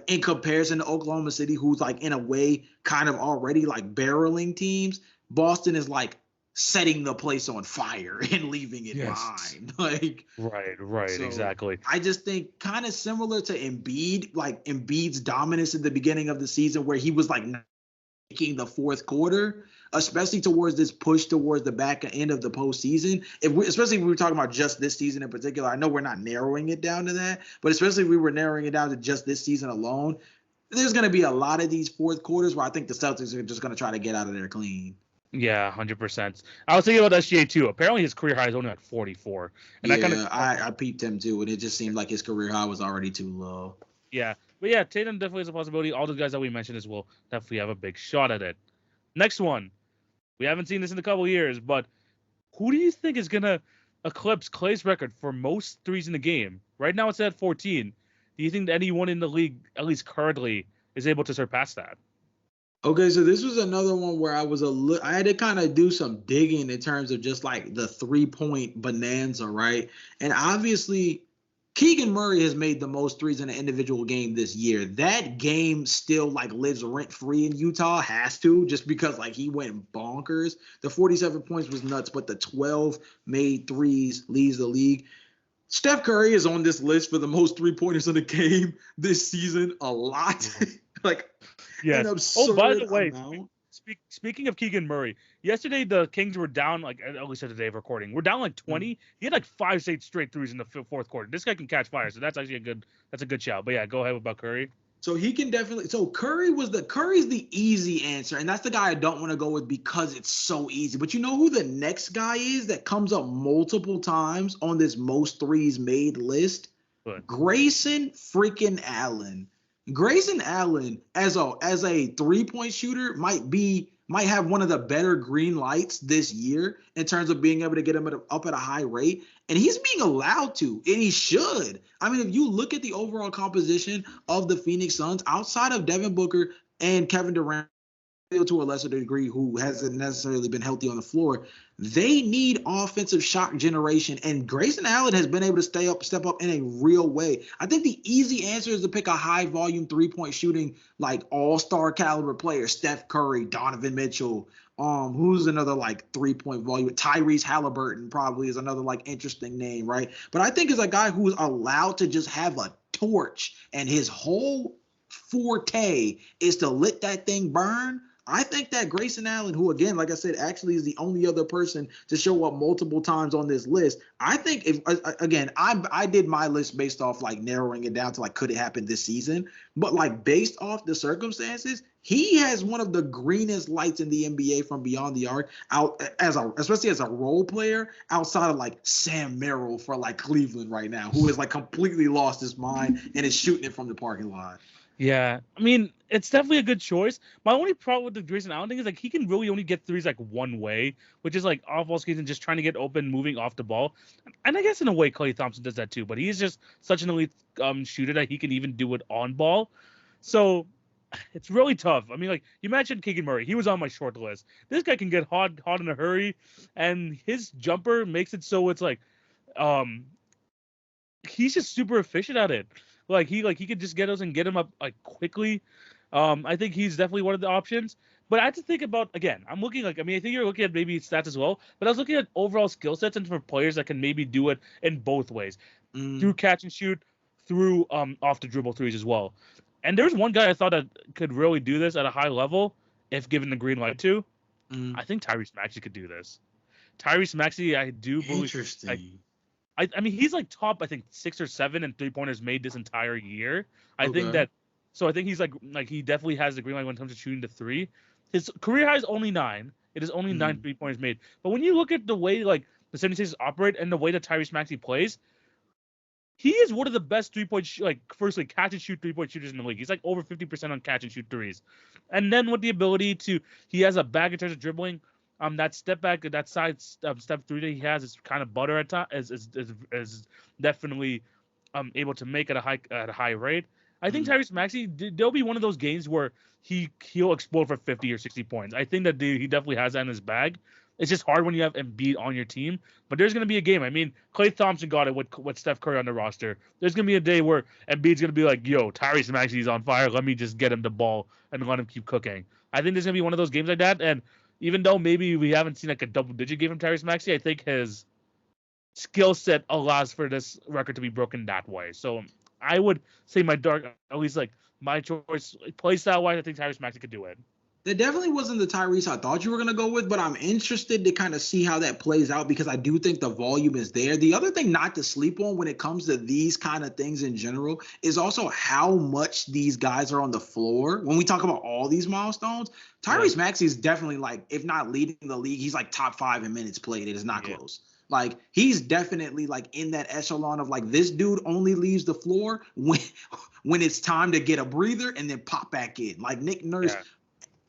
Speaker 2: in comparison to Oklahoma City, who's like in a way kind of already like barreling teams, Boston is like setting the place on fire and leaving it behind. Like
Speaker 1: right,
Speaker 2: so
Speaker 1: exactly.
Speaker 2: I just think kind of similar to Embiid, like Embiid's dominance in the beginning of the season where he was like making the fourth quarter, especially towards this push towards the back end of the postseason. Especially if we were talking about just this season in particular, I know we're not narrowing it down to that, but especially if we were narrowing it down to just this season alone, there's going to be a lot of these fourth quarters where I think the Celtics are just going to try to get out of there clean.
Speaker 1: Yeah, 100%. I was thinking about SGA too. Apparently, his career high is only like 44. And
Speaker 2: Yeah, I peeped him too, and it just seemed like his career high was already too low.
Speaker 1: Yeah, but yeah, Tatum definitely is a possibility. All the guys that we mentioned as well definitely have a big shot at it. Next one, we haven't seen this in a couple of years, but who do you think is gonna eclipse Clay's record for most threes in the game? Right now, it's at 14. Do you think anyone in the league, at least currently, is able to surpass that?
Speaker 2: Okay, so this was another one where I had to kind of do some digging in terms of just like the 3-point bonanza, right? And obviously, Keegan Murray has made the most threes in an individual game this year. That game still like lives rent free in Utah, has to, just because like he went bonkers. The 47 points was nuts, but the 12 made threes leads the league. Steph Curry is on this list for the most 3-pointers in the game this season, a lot. Like
Speaker 1: yes.
Speaker 2: an absurd
Speaker 1: Oh, by the way,
Speaker 2: amount.
Speaker 1: speaking of Keegan Murray, yesterday the Kings were down, like at least at the day of recording, we're down like 20. He had like 5 straight threes in the fourth quarter. This guy can catch fire, so that's actually a good shout. But yeah, go ahead about Curry.
Speaker 2: So he can definitely. So Curry's the easy answer, and that's the guy I don't want to go with because it's so easy. But you know who the next guy is that comes up multiple times on this most threes made list?
Speaker 1: Good.
Speaker 2: Grayson freaking Allen. Grayson Allen as a 3-point shooter might have one of the better green lights this year in terms of being able to get him up at a high rate. And he's being allowed to, and he should. I mean, if you look at the overall composition of the Phoenix Suns, outside of Devin Booker and Kevin Durant, to a lesser degree, who hasn't necessarily been healthy on the floor, they need offensive shot generation. And Grayson Allen has been able to step up in a real way. I think the easy answer is to pick a high volume 3-point shooting, like all-star caliber player, Steph Curry, Donovan Mitchell. Who's another like 3-point volume? Tyrese Halliburton probably is another like interesting name, right? But I think it's a guy who's allowed to just have a torch and his whole forte is to let that thing burn. I think that Grayson Allen, who again, like I said, actually is the only other person to show up multiple times on this list. I think if again, I did my list based off like narrowing it down to like could it happen this season, but like based off the circumstances, he has one of the greenest lights in the NBA from beyond the arc especially as a role player outside of like Sam Merrill for like Cleveland right now, who has like completely lost his mind and is shooting it from the parking lot.
Speaker 1: Yeah, I mean, it's definitely a good choice. My only problem with the Grayson Allen thing is like he can really only get threes like one way, which is like off ball skates and just trying to get open, moving off the ball. And I guess in a way, Klay Thompson does that too. But he's just such an elite shooter that he can even do it on ball. So it's really tough. I mean, like you mentioned Keegan Murray, he was on my short list. This guy can get hot in a hurry, and his jumper makes it so it's um, he's just super efficient at it. He could just get us and get him up like quickly. I think he's definitely one of the options. But I had to think about again. I'm looking I mean I think you're looking at maybe stats as well, but I was looking at overall skill sets and for players that can maybe do it in both ways, through catch and shoot, through off the dribble threes as well. And there's one guy I thought that could really do this at a high level if given the green light to. I think Tyrese Maxey could do this. Tyrese Maxey, I do believe.
Speaker 2: Interesting.
Speaker 1: I mean, he's like top, I think 6 or 7 and 3-pointers made this entire year. I think
Speaker 2: Okay.
Speaker 1: that, so I think he's like he definitely has the green light when it comes to shooting the three. His career high is only 9. It is only 9 3-pointers made. But when you look at the way like the 76ers operate and the way that Tyrese Maxey plays, he is one of the best 3-point firstly catch and shoot 3-point shooters in the league. He's like over 50% on catch and shoot threes, and then with the ability to, he has a bag in terms of dribbling. That step back, that side step three that he has is kind of butter at times. Is definitely able to make at a high rate. I think Tyrese Maxey, there'll be one of those games where he'll explode for 50 or 60 points. I think that he definitely has that in his bag. It's just hard when you have Embiid on your team. But there's going to be a game. I mean, Klay Thompson got it with Steph Curry on the roster. There's going to be a day where Embiid's going to be like, yo, Tyrese Maxey's on fire. Let me just get him the ball and let him keep cooking. I think there's going to be one of those games like that. And even though maybe we haven't seen like a double-digit game from Tyrese Maxey, I think his skill set allows for this record to be broken that way. So I would say my choice, play style-wise, I think Tyrese Maxey could do it.
Speaker 2: That definitely wasn't the Tyrese I thought you were going to go with, but I'm interested to kind of see how that plays out because I do think the volume is there. The other thing not to sleep on when it comes to these kind of things in general is also how much these guys are on the floor. When we talk about all these milestones, Tyrese Maxey is definitely like, if not leading the league, he's like top 5 in minutes played. It is not close. Like he's definitely like in that echelon of like this dude only leaves the floor when it's time to get a breather and then pop back in. Like Nick Nurse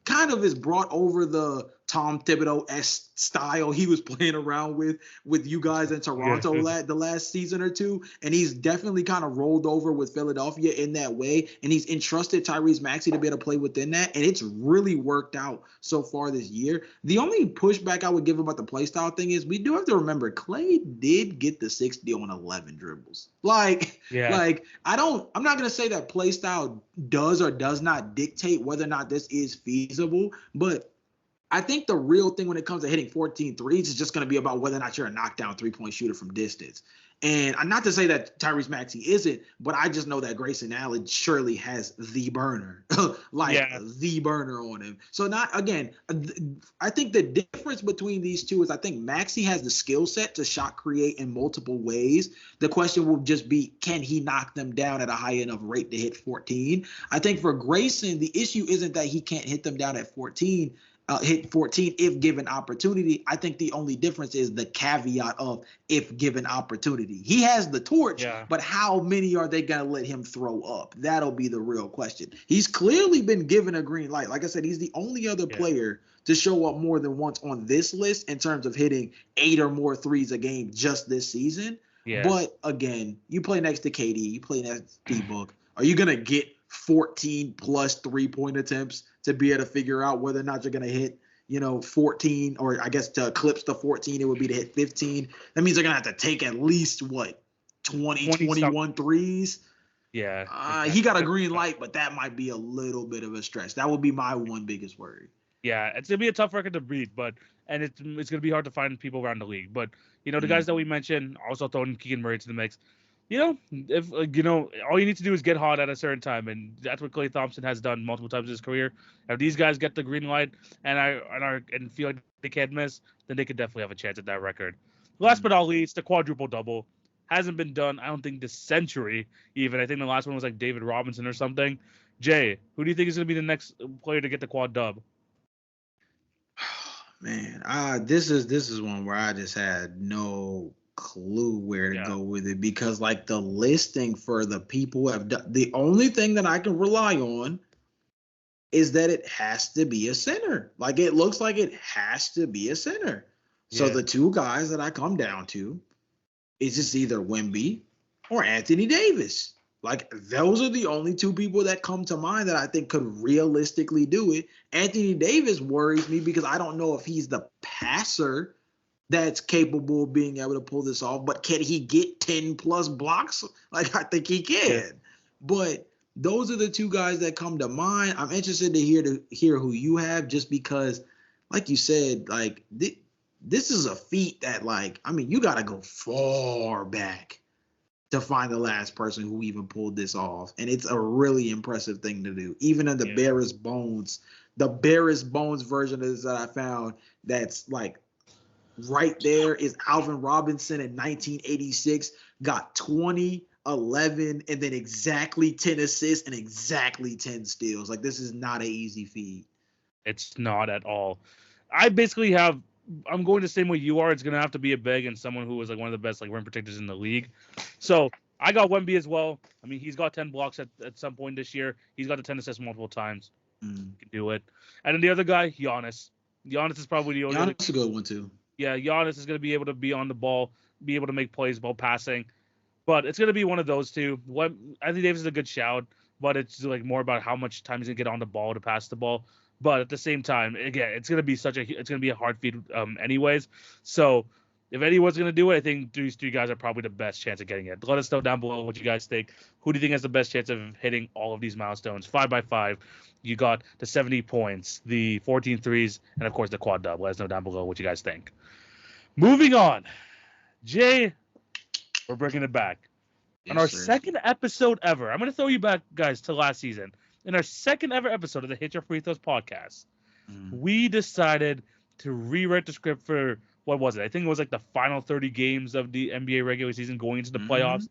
Speaker 2: kind of is brought over the Tom Thibodeau-esque style he was playing around with you guys in Toronto the last season or two. And he's definitely kind of rolled over with Philadelphia in that way. And he's entrusted Tyrese Maxey to be able to play within that. And it's really worked out so far this year. The only pushback I would give about the play style thing is we do have to remember Klay did get the 60 on 11 dribbles. I'm not going to say that play style does or does not dictate whether or not this is feasible, but I think the real thing when it comes to hitting 14 threes is just going to be about whether or not you're a knockdown 3-point shooter from distance. And not to say that Tyrese Maxey isn't, but I just know that Grayson Allen surely has the burner, the burner on him. So I think the difference between these two is I think Maxey has the skill set to shot create in multiple ways. The question will just be, can he knock them down at a high enough rate to hit 14? I think for Grayson, the issue isn't that he can't hit them down at 14. Hit 14 if given opportunity. I think the only difference is the caveat of if given opportunity. He has the torch, but how many are they going to let him throw up? That'll be the real question. He's clearly been given a green light. Like I said, he's the only other player to show up more than once on this list in terms of hitting 8 or more threes a game just this season. But again, you play next to KD, you play next to D-Book. Are you going to get 14 plus 3-point attempts to be able to figure out whether or not you're going to hit, 14, or I guess to eclipse the 14, it would be to hit 15. That means they're going to have to take at least 21 threes.
Speaker 1: Yeah.
Speaker 2: He got a green light, but that might be a little bit of a stretch. That would be my one biggest worry.
Speaker 1: Yeah, it's going to be a tough record to beat, and it's going to be hard to find people around the league. But, the guys that we mentioned, also throwing Keegan Murray to the mix, if all you need to do is get hot at a certain time, and that's what Klay Thompson has done multiple times in his career. If these guys get the green light and feel like they can't miss, then they could definitely have a chance at that record. Last but not least, the quadruple double hasn't been done, I don't think, this century even. I think the last one was like David Robinson or something. Jay, who do you think is going to be the next player to get the quad dub?
Speaker 2: Man, this is one where I just had no clue where to go with it because like the listing for the people who have done, the only thing that I can rely on is that it has to be a center. Like it looks like it has to be a center. So the two guys that I come down to is just either Wemby or Anthony Davis. Like, those are the only two people that come to mind that I think could realistically do it. Anthony Davis worries me because I don't know if he's the passer that's capable of being able to pull this off, but can he get 10 plus blocks? Like, I think he can.
Speaker 1: Yeah.
Speaker 2: But those are the two guys that come to mind. I'm interested to hear who you have, just because, like you said, like this is a feat that, like, I mean, you got to go far back to find the last person who even pulled this off. And it's a really impressive thing to do. Even in the barest bones version of this that I found, that's like right there, is Alvin Robinson in 1986, got 20, 11, and then exactly 10 assists and exactly 10 steals. Like, this is not an easy feat.
Speaker 1: It's not at all. I'm going the same way you are. It's going to have to be a big and someone who was like one of the best like rim protectors in the league. So I got Wemby as well. I mean, he's got 10 blocks at some point this year. He's got the 10 assists multiple times. He can do it. And then the other guy, Giannis. Giannis is probably the only.
Speaker 2: Giannis is a good one too.
Speaker 1: Yeah, Giannis is going to be able to be on the ball, be able to make plays while passing. But it's going to be one of those two. Anthony Davis is a good shout, but it's like more about how much time he's going to get on the ball to pass the ball. But at the same time, again, it's going to be a hard feat anyways. So if anyone's going to do it, I think these three guys are probably the best chance of getting it. Let us know down below what you guys think. Who do you think has the best chance of hitting all of these milestones? 5x5. You got the 70 points, the 14 threes, and of course the quad dub. Let us know down below what you guys think. Moving on. Jay, we're bringing it back. On our second episode ever, I'm going to throw you back, guys, to last season. In our second ever episode of the Hit Your Free Throws podcast, we decided to rewrite the script for, what was it? I think it was like the final 30 games of the NBA regular season going into the playoffs.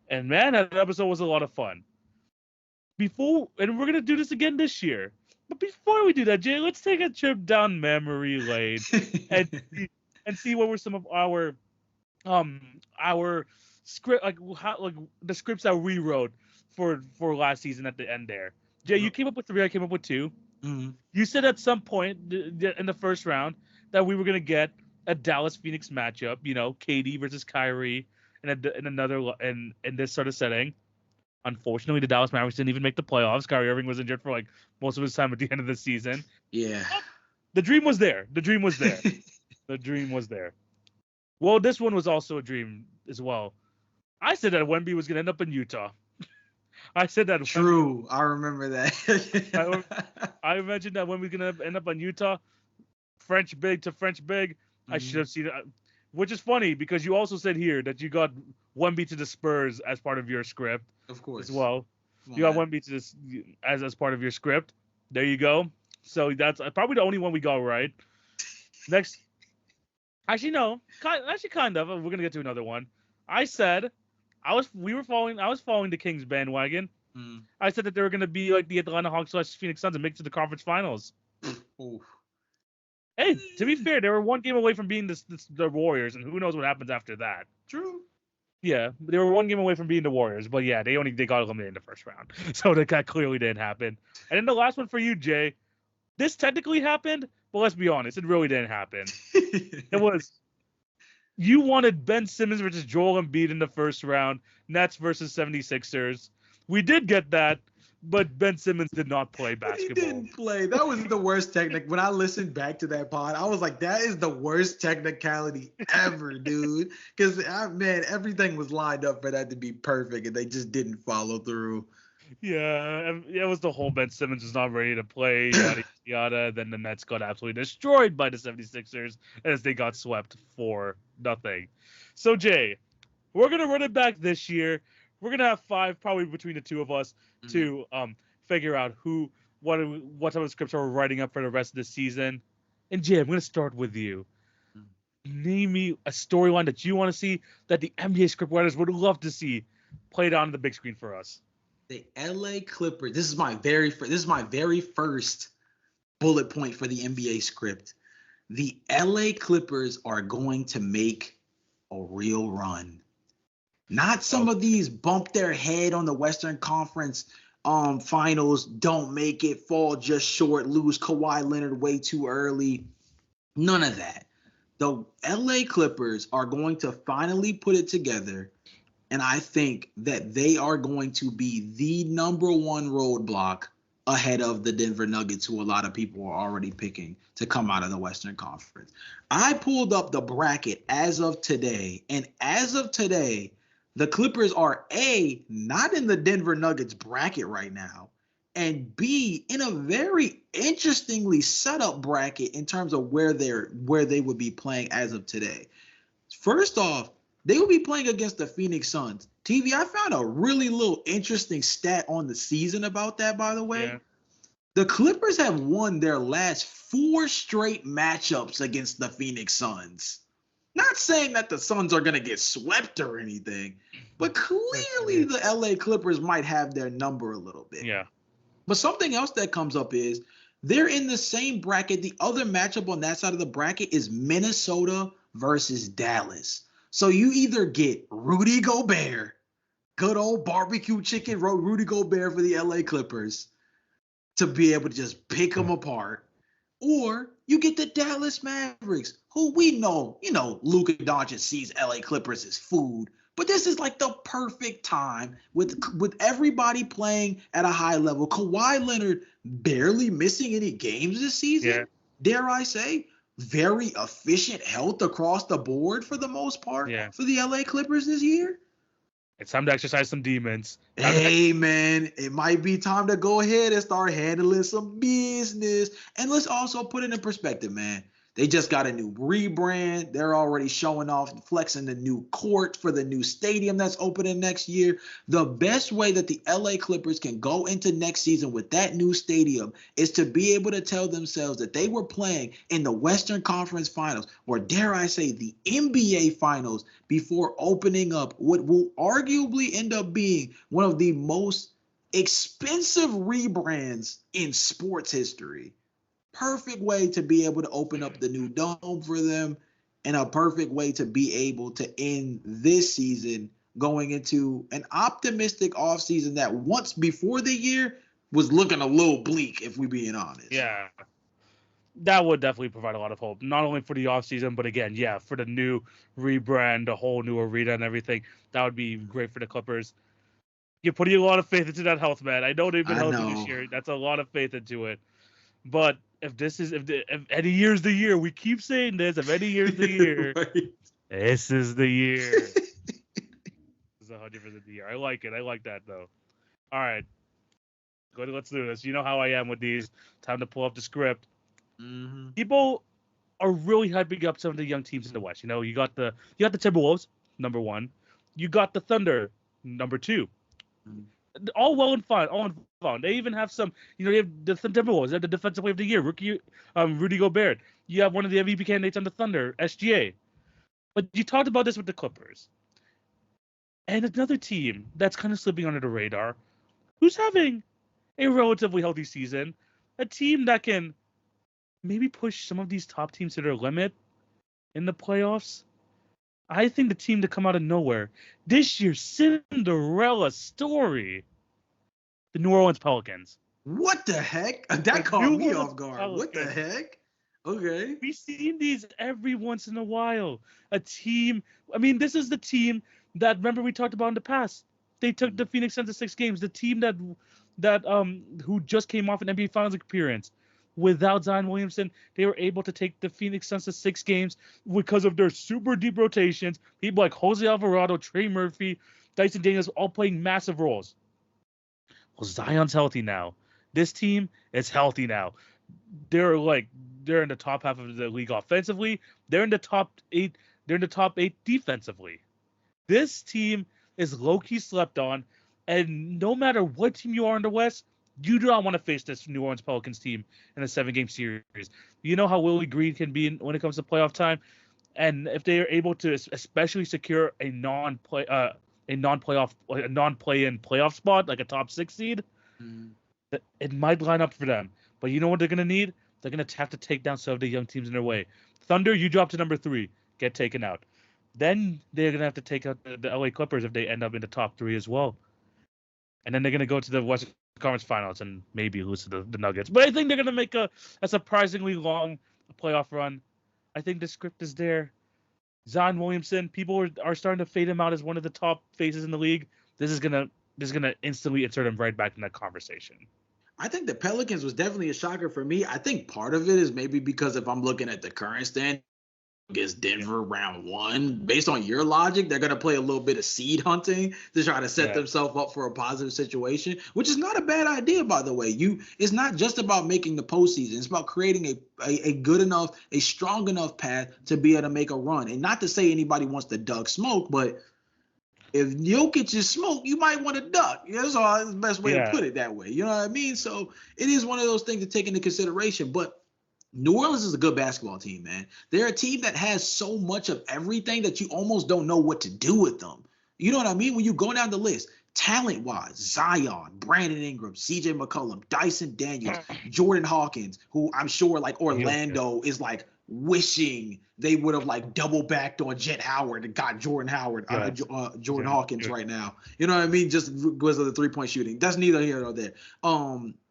Speaker 1: And man, that episode was a lot of fun. And we're going to do this again this year. But before we do that, Jay, let's take a trip down memory lane and see what were some of our script, like the scripts that we wrote for last season at the end there. Jay, you came up with 3, I came up with 2. You said at some point in the first round that we were going to get a Dallas-Phoenix matchup, KD versus Kyrie in this sort of setting. Unfortunately, the Dallas Mavericks didn't even make the playoffs. Kyrie Irving was injured for like most of his time at the end of the season.
Speaker 2: Yeah.
Speaker 1: The dream was there. The dream was there. Well, this one was also a dream as well. I said that Wemby was going to end up in Utah. I said that.
Speaker 2: True. I remember that.
Speaker 1: I mentioned that Wemby's going to end up in Utah. French big to French big. I should have seen it. Which is funny because you also said here that you got Wemby to the Spurs as part of your script.
Speaker 2: Of course.
Speaker 1: As well. You got Wemby to this as part of your script. There you go. So that's probably the only one we got right. Next. Actually, no. Kind of. We're going to get to another one. I said I was following the Kings bandwagon. I said that they were going to be like the Atlanta Hawks / Phoenix Suns and make it to the conference finals. Hey, to be fair, they were one game away from being the Warriors, and who knows what happens after that.
Speaker 2: True.
Speaker 1: Yeah, they were one game away from being the Warriors, but yeah, they got eliminated in the first round, so that clearly didn't happen. And then the last one for you, Jay, this technically happened, but let's be honest, it really didn't happen. It was you wanted Ben Simmons versus Joel Embiid in the first round, Nets versus 76ers. We did get that. But Ben Simmons did not play basketball.
Speaker 2: He didn't play. That was the worst technique. When I listened back to that pod, I was like, that is the worst technicality ever, dude. Because, man, everything was lined up for that to be perfect, and they just didn't follow through.
Speaker 1: Yeah, it was the whole Ben Simmons was not ready to play, yada, yada. Then the Nets got absolutely destroyed by the 76ers as they got swept 4-0. So, Jay, we're going to run it back this year. We're going to have 5 probably between the two of us to figure out what type of scripts are we writing up for the rest of the season. And Jay, I'm going to start with you. Name me a storyline that you want to see that the NBA script writers would love to see played on the big screen for us.
Speaker 2: The LA Clippers. This is my very first bullet point for the NBA script. The LA Clippers are going to make a real run. Not some of these bump their head on the Western Conference finals, don't make it, fall just short, lose Kawhi Leonard way too early. None of that. The LA Clippers are going to finally put it together And I think that they are going to be the number one roadblock ahead of the Denver Nuggets, who a lot of people are already picking to come out of the Western Conference. I pulled up the bracket as of today, and as of today, the Clippers are A, not in the Denver Nuggets bracket right now, and B, in a very interestingly set up bracket in terms of where they would be playing as of today. First off, they will be playing against the Phoenix Suns. TV, I found a really little interesting stat on the season about that, by the way.
Speaker 1: Yeah.
Speaker 2: The Clippers have won their last 4 straight matchups against the Phoenix Suns. Not saying that the Suns are going to get swept or anything, but clearly the LA Clippers might have their number a little bit.
Speaker 1: Yeah.
Speaker 2: But something else that comes up is they're in the same bracket. The other matchup on that side of the bracket is Minnesota versus Dallas. So you either get Rudy Gobert, good old barbecue chicken, Rudy Gobert for the LA Clippers to be able to just pick them apart, or you get the Dallas Mavericks, who we know, Luka Doncic sees LA Clippers as food, but this is like the perfect time with everybody playing at a high level. Kawhi Leonard barely missing any games this season.
Speaker 1: Yeah.
Speaker 2: Dare I say, very efficient health across the board for the most part for the LA Clippers this year.
Speaker 1: It's time to exercise some demons.
Speaker 2: Hey, man, it might be time to go ahead and start handling some business. And let's also put it in perspective, man. They just got a new rebrand. They're already showing off, flexing the new court for the new stadium that's opening next year. The best way that the LA Clippers can go into next season with that new stadium is to be able to tell themselves that they were playing in the Western Conference Finals, or dare I say the NBA Finals, before opening up what will arguably end up being one of the most expensive rebrands in sports history. Perfect way to be able to open up the new dome for them, and a perfect way to be able to end this season going into an optimistic offseason that once before the year was looking a little bleak, if we're being honest.
Speaker 1: Yeah. That would definitely provide a lot of hope, not only for the offseason, but again, for the new rebrand, the whole new arena and everything. That would be great for the Clippers. You're putting a lot of faith into that health, man. I know they've been healthy this year. That's a lot of faith into it. But if any year's the year, we keep saying this, if any year's the year, right. This is the year. This is 100% the year. I like it. I like that, though. All right. Let's do this. You know how I am with these. Time to pull up the script.
Speaker 2: Mm-hmm.
Speaker 1: People are really hyping up some of the young teams in the West. You got the Timberwolves, number 1. You got the Thunder, number 2. Mm-hmm. All well and fine, all in fun. They even have some, you have the Timberwolves, they have the Defensive Player of the Year, rookie Rudy Gobert. You have one of the MVP candidates on the Thunder, SGA. But you talked about this with the Clippers. And another team that's kind of slipping under the radar, who's having a relatively healthy season, a team that can maybe push some of these top teams to their limit in the playoffs. I think the team to come out of nowhere this year's Cinderella story, the New Orleans Pelicans.
Speaker 2: What the heck? That caught me off guard. Pelicans. What the heck? Okay.
Speaker 1: We've seen these every once in a while. A team. I mean, this is the team that, remember, we talked about in the past. They took the Phoenix Suns to 6 games. The team that who just came off an NBA Finals appearance. Without Zion Williamson, they were able to take the Phoenix Suns to 6 games because of their super deep rotations. People like Jose Alvarado, Trey Murphy, Dyson Daniels, all playing massive roles. Well, Zion's healthy now. This team is healthy now. They're in the top half of the league offensively. They're in the top 8. They're in the top 8 defensively. This team is low-key slept on, and no matter what team you are in the West, you do not want to face this New Orleans Pelicans team in a 7-game series. You know how Willie Green can be when it comes to playoff time, and if they are able to especially secure a non-play-in playoff spot, like a top 6 seed, it might line up for them. But you know what they're going to need? They're going to have to take down some of the young teams in their way. Thunder, you drop to number 3, get taken out. Then they're going to have to take out the LA Clippers if they end up in the top 3 as well. And then they're going to go to the Western Conference Finals and maybe lose to the Nuggets. But I think they're going to make a surprisingly long playoff run. I think the script is there. Zion Williamson, people are starting to fade him out as one of the top faces in the league. This is gonna instantly insert him right back in that conversation.
Speaker 2: I think the Pelicans was definitely a shocker for me. I think part of it is maybe because if I'm looking at the current stand against
Speaker 1: Yeah.
Speaker 2: Denver round one, based on your logic, they're going to play a little bit of seed hunting to try to set
Speaker 1: Yeah.
Speaker 2: themselves up for a positive situation, which is not a bad idea, by the way. It's not just about making the postseason. It's about creating a good enough, a strong enough path to be able to make a run. And not to say anybody wants to duck smoke, but if Jokic is smoke, you might want to duck. That's all. That's the best way to
Speaker 1: Yeah.
Speaker 2: put it that way. You know what I mean? So it is one of those things to take into consideration. But New Orleans is a good basketball team, man. They're a team that has so much of everything that you almost don't know what to do with them. You know what I mean? When you go down the list, talent-wise, Zion, Brandon Ingram, CJ McCollum, Dyson Daniels, Jordan Hawkins, who I'm sure like
Speaker 1: He was good.
Speaker 2: Orlando is like wishing they would have like double backed on Jet Howard and got
Speaker 1: Yes.
Speaker 2: Jordan
Speaker 1: Yeah.
Speaker 2: Hawkins right now. You know what I mean? Just because of the 3-point shooting. That's neither here nor there.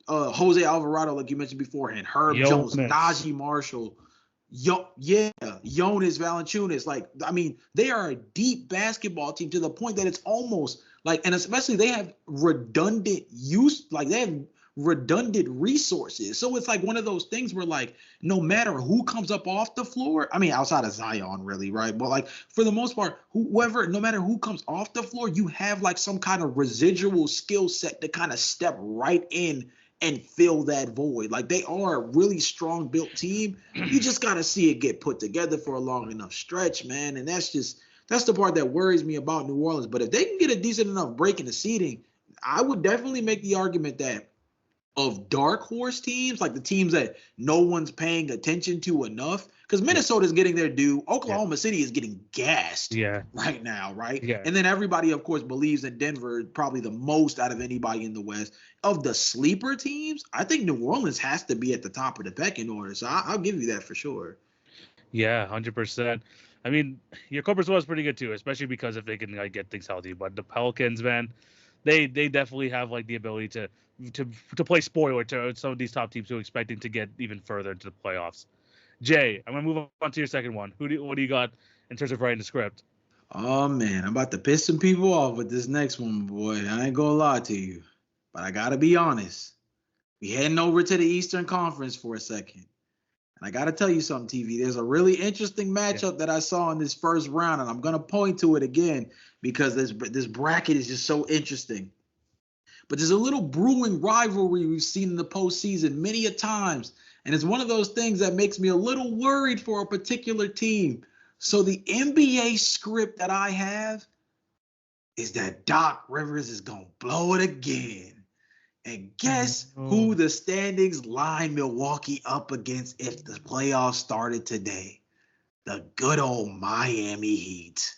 Speaker 2: Jose Alvarado, like you mentioned beforehand, Herb Jones,
Speaker 1: Jonas.
Speaker 2: Najee Marshall, yeah, Jonas Valanciunas. Like, I mean, they are a deep basketball team to the point that it's almost like, and especially they have redundant resources. So it's like one of those things where like no matter who comes up off the floor, I mean outside of Zion really, right? But like for the most part, whoever, no matter who comes off the floor, you have like some kind of residual skill set to kind of step right in and fill that void. Like they are a really strong built team. You just got to see it get put together for a long enough stretch, man. And that's the part that worries me about New Orleans. But if they can get a decent enough break in the seeding, I would definitely make the argument that of dark horse teams, like the teams that no one's paying attention to enough, because
Speaker 1: Yeah.
Speaker 2: Minnesota's getting their due.
Speaker 1: Yeah.
Speaker 2: Oklahoma City is getting gassed
Speaker 1: Yeah.
Speaker 2: right now, right?
Speaker 1: Yeah.
Speaker 2: And then everybody, of course, believes in Denver probably the most out of anybody in the West. Of the sleeper teams, I think New Orleans has to be at the top of the pecking order. So I'll give you that for sure.
Speaker 1: Yeah. 100%. I mean, your Clippers was pretty good too, especially because if they can like get things healthy. But the Pelicans, man, they definitely have like the ability to to play spoiler to some of these top teams who are expecting to get even further into the playoffs. Jay, I'm gonna move on to your second one. What do you got in terms of writing the script?
Speaker 2: Oh man, I'm about to piss some people off with this next one, boy. I ain't gonna lie to you, but I gotta be honest. We heading over to the Eastern Conference for a second. And I got to tell you something, TV. There's a really interesting
Speaker 1: Yeah.
Speaker 2: matchup that I saw in this first round, and I'm going to point to it again because this bracket is just so interesting. But there's a little brewing rivalry we've seen in the postseason many a times, and it's one of those things that makes me a little worried for a particular team. So the NBA script that I have is that Doc Rivers is going to blow it again. And guess who
Speaker 1: Oh.
Speaker 2: the standings line Milwaukee up against if the playoffs started today? The good old Miami Heat.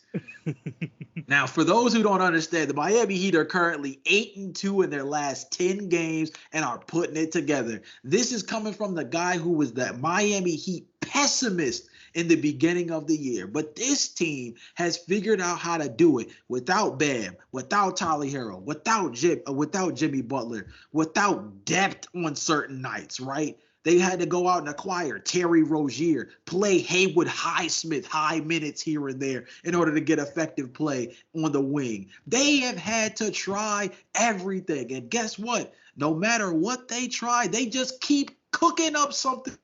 Speaker 2: Now, for those who don't understand, the Miami Heat are currently 8-2 in their last 10 games and are putting it together. This is coming from the guy who was the Miami Heat pessimist in the beginning of the year. But this team has figured out how to do it without Bam, without Tyler Hero, without Jimmy Butler, without depth on certain nights, right? They had to go out and acquire Terry Rozier, play Haywood Highsmith high minutes here and there in order to get effective play on the wing. They have had to try everything. And guess what? No matter what they try, they just keep cooking up something.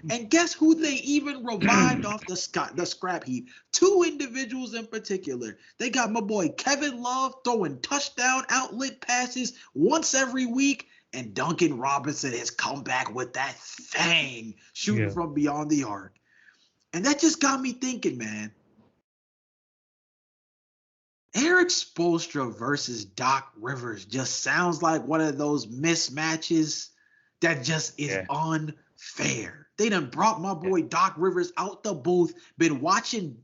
Speaker 2: And guess who they even revived off the scrap heap? Two individuals in particular. They got my boy Kevin Love throwing touchdown outlet passes once every week. And Duncan Robinson has come back with that thing shooting
Speaker 1: Yeah.
Speaker 2: from beyond the arc. And that just got me thinking, man. Eric Spoelstra versus Doc Rivers just sounds like one of those mismatches that just is
Speaker 1: Yeah.
Speaker 2: unfair. They done brought my
Speaker 1: Yeah.
Speaker 2: boy Doc Rivers out the booth, been watching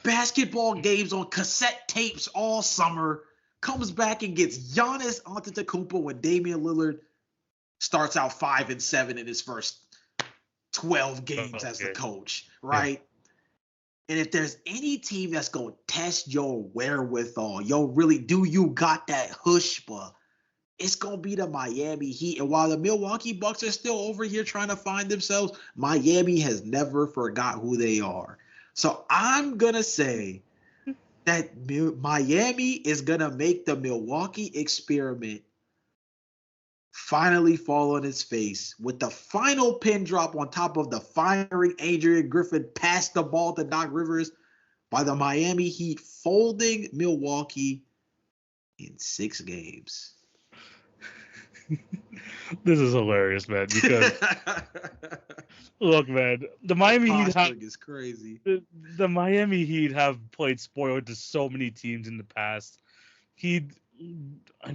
Speaker 2: basketball games on cassette tapes all summer, comes back and gets Giannis Antetokounmpo when Damian Lillard starts out 5-7 in his first 12 games as the
Speaker 1: Okay.
Speaker 2: coach,
Speaker 1: Yeah.
Speaker 2: right? And if there's any team that's going to test your wherewithal, yo, really, do you got that chutzpah it's going to be the Miami Heat. And while the Milwaukee Bucks are still over here trying to find themselves, Miami has never forgot who they are. So I'm going to say that Miami is going to make the Milwaukee experiment finally fall on its face with the final pin drop on top of the firing Adrian Griffin passed the ball to Doc Rivers by the Miami Heat, folding Milwaukee in 6 games.
Speaker 1: This is hilarious, man. Because look, man, the Miami Heat
Speaker 2: is crazy.
Speaker 1: The Miami Heat have played spoiled to so many teams in the past.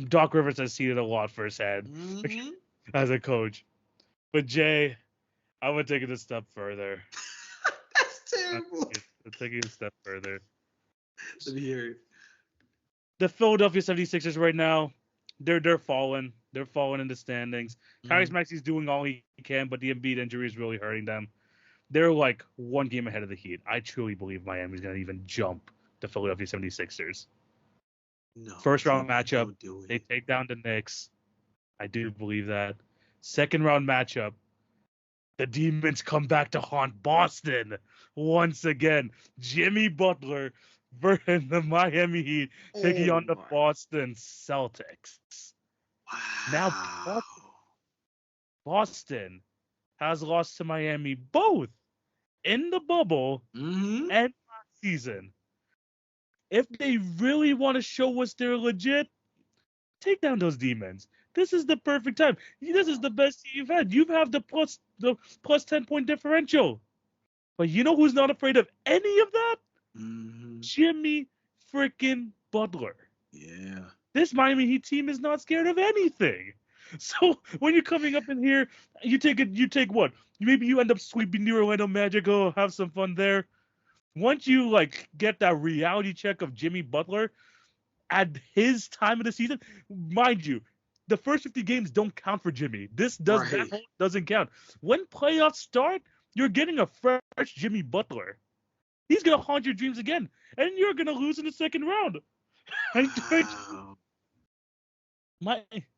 Speaker 1: Doc Rivers has seen it a lot firsthand as a coach. But Jay, I'm gonna take it a step further.
Speaker 2: That's terrible.
Speaker 1: I'm taking it a step further.
Speaker 2: Let me hear it.
Speaker 1: The Philadelphia 76ers right now, they're falling. They're falling in the standings. Tyrese Maxey's doing all he can, but the Embiid injury is really hurting them. They're like 1 game ahead of the Heat. I truly believe Miami's going to even jump the Philadelphia 76ers.
Speaker 2: No.
Speaker 1: First round matchup, they take down the Knicks. I do believe that. Second round matchup, the Demons come back to haunt Boston once again. Jimmy Butler versus the Miami Heat taking on the Boston Celtics.
Speaker 2: Wow.
Speaker 1: Now, Boston has lost to Miami both in the bubble and last season. If they really want to show us they're legit, take down those Demons. This is the perfect time. This is the best you've had. You have the plus 10-point differential. But you know who's not afraid of any of that? Jimmy freaking Butler.
Speaker 2: Yeah.
Speaker 1: This Miami Heat team is not scared of anything. So when you're coming up in here, you take what? Maybe you end up sweeping the Orlando Magic. Oh, have some fun there. Once you get that reality check of Jimmy Butler at his time of the season, mind you, the first 50 games don't count for Jimmy. That doesn't count. When playoffs start, you're getting a fresh Jimmy Butler. He's gonna haunt your dreams again, and you're gonna lose in the second round.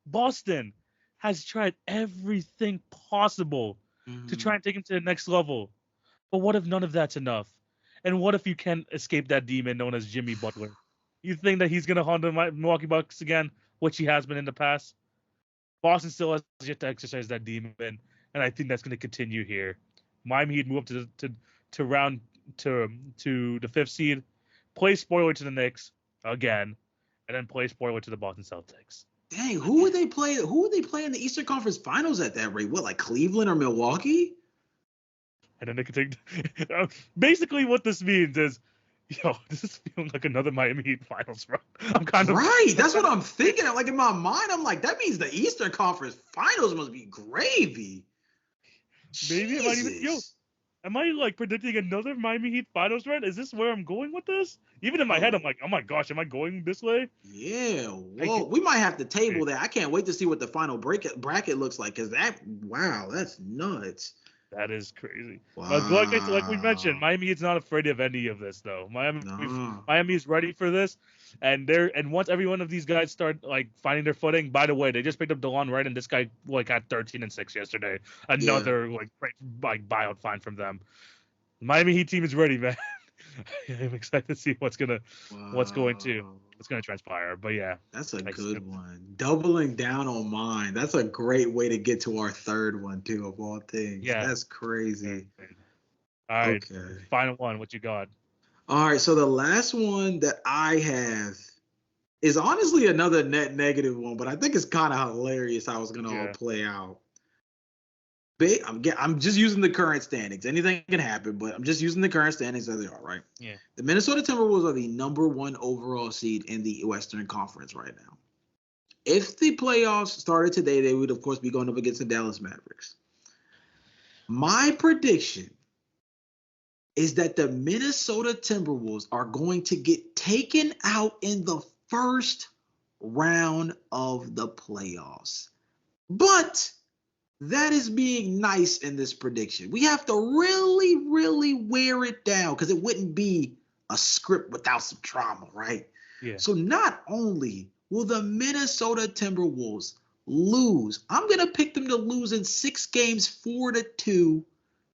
Speaker 1: Boston has tried everything possible to try and take him to the next level. But what if none of that's enough? And what if you can't escape that demon known as Jimmy Butler? You think that he's going to haunt the Milwaukee Bucks again, which he has been in the past? Boston still has yet to exercise that demon, and I think that's going to continue here. Miami Heat move up to the 5th seed, play spoiler to the Knicks again, and then play spoiler to the Boston Celtics.
Speaker 2: Dang, who would they play? Who would they play in the Eastern Conference Finals at that rate? What, like Cleveland or Milwaukee?
Speaker 1: And then they could take. Basically, what this means is, this is feeling like another Miami Heat Finals run. I'm kind of
Speaker 2: right. That's what I'm thinking. Like in my mind, I'm like, that means the Eastern Conference Finals must be gravy.
Speaker 1: Maybe it might even. Am I predicting another Miami Heat Finals run? Is this where I'm going with this? Even in my head, I'm like, oh my gosh, am I going this way?
Speaker 2: Yeah. Whoa. We might have to table that. I can't wait to see what the final bracket looks like, because that's nuts.
Speaker 1: That is crazy.
Speaker 2: Wow.
Speaker 1: Like we mentioned, Miami is not afraid of any of this, though. Miami is ready for this, and once every one of these guys start finding their footing. By the way, they just picked up DeLon Wright, and this guy had 13 and 6 yesterday. Another great buyout find from them. The Miami Heat team is ready, man. I'm excited to see what's going to transpire. But yeah,
Speaker 2: that's a good one. Doubling down on mine. That's a great way to get to our third one too, of all things. Yeah, that's crazy.
Speaker 1: All right, okay. Final one. What you got?
Speaker 2: All right, so the last one that I have is honestly another net negative one, but I think it's kind of hilarious how it's gonna all play out. I'm just using the current standings. Anything can happen, but I'm just using the current standings as they are, right?
Speaker 1: Yeah.
Speaker 2: The Minnesota Timberwolves are the number 1 overall seed in the Western Conference right now. If the playoffs started today, they would, of course, be going up against the Dallas Mavericks. My prediction is that the Minnesota Timberwolves are going to get taken out in the first round of the playoffs. But that is being nice in this prediction. We have to really, really wear it down, because it wouldn't be a script without some trauma, right?
Speaker 1: Yeah.
Speaker 2: So not only will the Minnesota Timberwolves lose? I'm going to pick them to lose in 6 games, 4-2.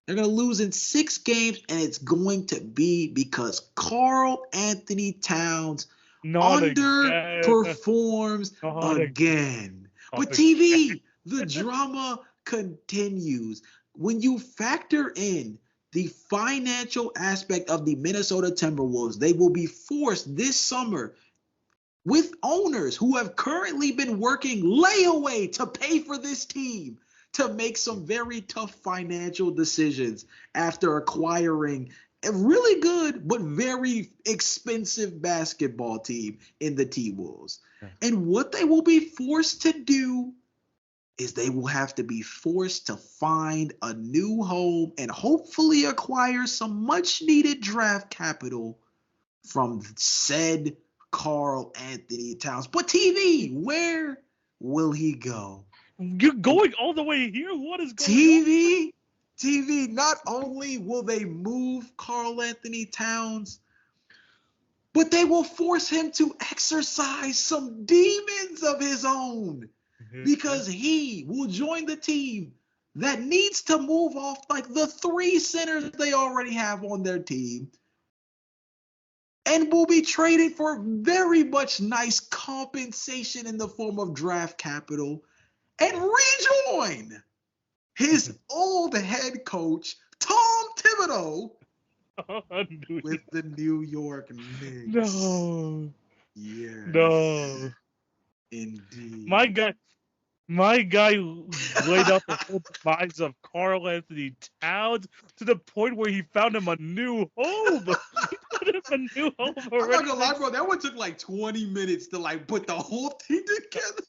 Speaker 2: They're going to lose in 6 games, and it's going to be because Karl Anthony Towns
Speaker 1: Not again.
Speaker 2: underperforms
Speaker 1: Not
Speaker 2: again. But
Speaker 1: again.
Speaker 2: TV, the drama continues. When you factor in the financial aspect of the Minnesota Timberwolves, they will be forced this summer with owners who have currently been working layaway to pay for this team to make some very tough financial decisions after acquiring a really good but very expensive basketball team in the T-Wolves. And what they will be forced to do is they will have to be forced to find a new home and hopefully acquire some much needed draft capital from said Karl Anthony Towns. But TV, where will he go?
Speaker 1: You're going all the way here? What is going on?
Speaker 2: TV, not only will they move Karl Anthony Towns, but they will force him to exercise some demons of his own because he will join the team that needs to move off like the 3 centers they already have on their team and will be traded for very much nice compensation in the form of draft capital and rejoin his old head coach, Tom Thibodeau, with the New York Knicks.
Speaker 1: No.
Speaker 2: Yes.
Speaker 1: No.
Speaker 2: Indeed.
Speaker 1: My guy laid out the whole demise of Karl Anthony Towns to the point where he found him a new home. He found him a new home already.
Speaker 2: I'm not gonna lie, bro. That one took like 20 minutes to like put the whole thing together.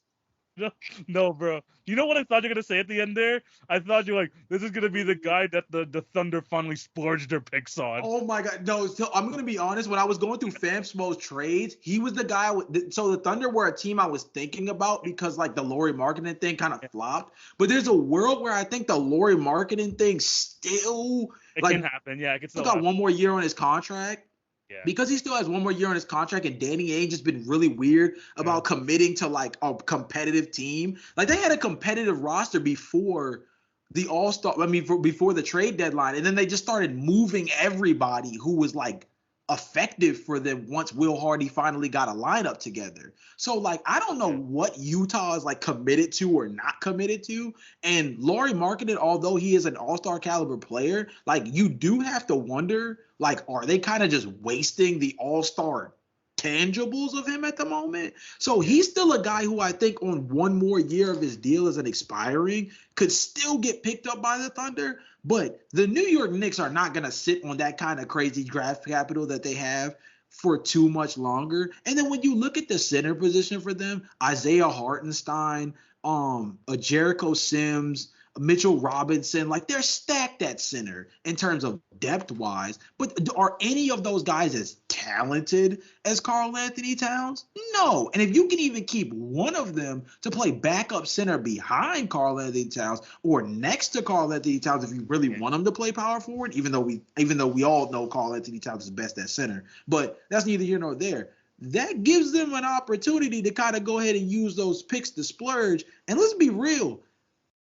Speaker 1: No, bro. You know what I thought you were gonna say at the end there? I thought you were like, this is gonna be the guy that the Thunder finally splurged their picks on.
Speaker 2: Oh my god, no! So I'm gonna be honest. When I was going through Fam Smo's trades, he was the guy. So the Thunder were a team I was thinking about because like the Lauri Markkanen thing kind of flopped. But there's a world where I think the Lauri Markkanen thing still
Speaker 1: can happen. Yeah, it can still
Speaker 2: got
Speaker 1: happen.
Speaker 2: one more year on his contract.
Speaker 1: Yeah.
Speaker 2: Because he still has one more year on his contract, and Danny Ainge has been really weird about committing to like a competitive team. Like they had a competitive roster before the All-Star. I mean, before the trade deadline, and then they just started moving everybody who was like effective for them once Will Hardy finally got a lineup together. So like I don't know what Utah is like committed to or not committed to. And Lauri Markkanen, although he is an all-star caliber player, like you do have to wonder, like, are they kind of just wasting the all-star tangibles of him at the moment? So he's still a guy who I think on one more year of his deal as an expiring could still get picked up by the Thunder. But the New York Knicks are not going to sit on that kind of crazy draft capital that they have for too much longer. And then when you look at the center position for them, Isaiah Hartenstein, a Jericho Sims, Mitchell Robinson, like they're stacked at center in terms of depth wise. But are any of those guys as talented as Karl Anthony Towns? No. And if you can even keep one of them to play backup center behind Karl Anthony Towns or next to Karl Anthony Towns, if you really want him to play power forward, even though we all know Karl Anthony Towns is best at center, but that's neither here nor there. That gives them an opportunity to kind of go ahead and use those picks to splurge. And let's be real.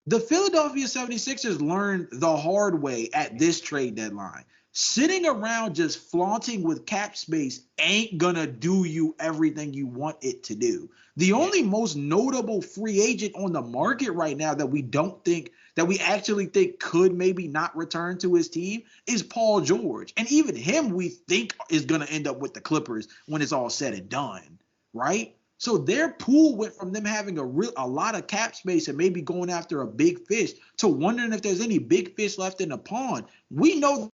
Speaker 2: The Philadelphia 76ers learned the hard way at this trade deadline. Sitting around just flaunting with cap space ain't gonna do you everything you want it to do. The only most notable free agent on the market right now that we actually think could maybe not return to his team is Paul George. And even him we think is gonna end up with the Clippers when it's all said and done, right? So their pool went from them having a lot of cap space and maybe going after a big fish to wondering if there's any big fish left in the pond. We know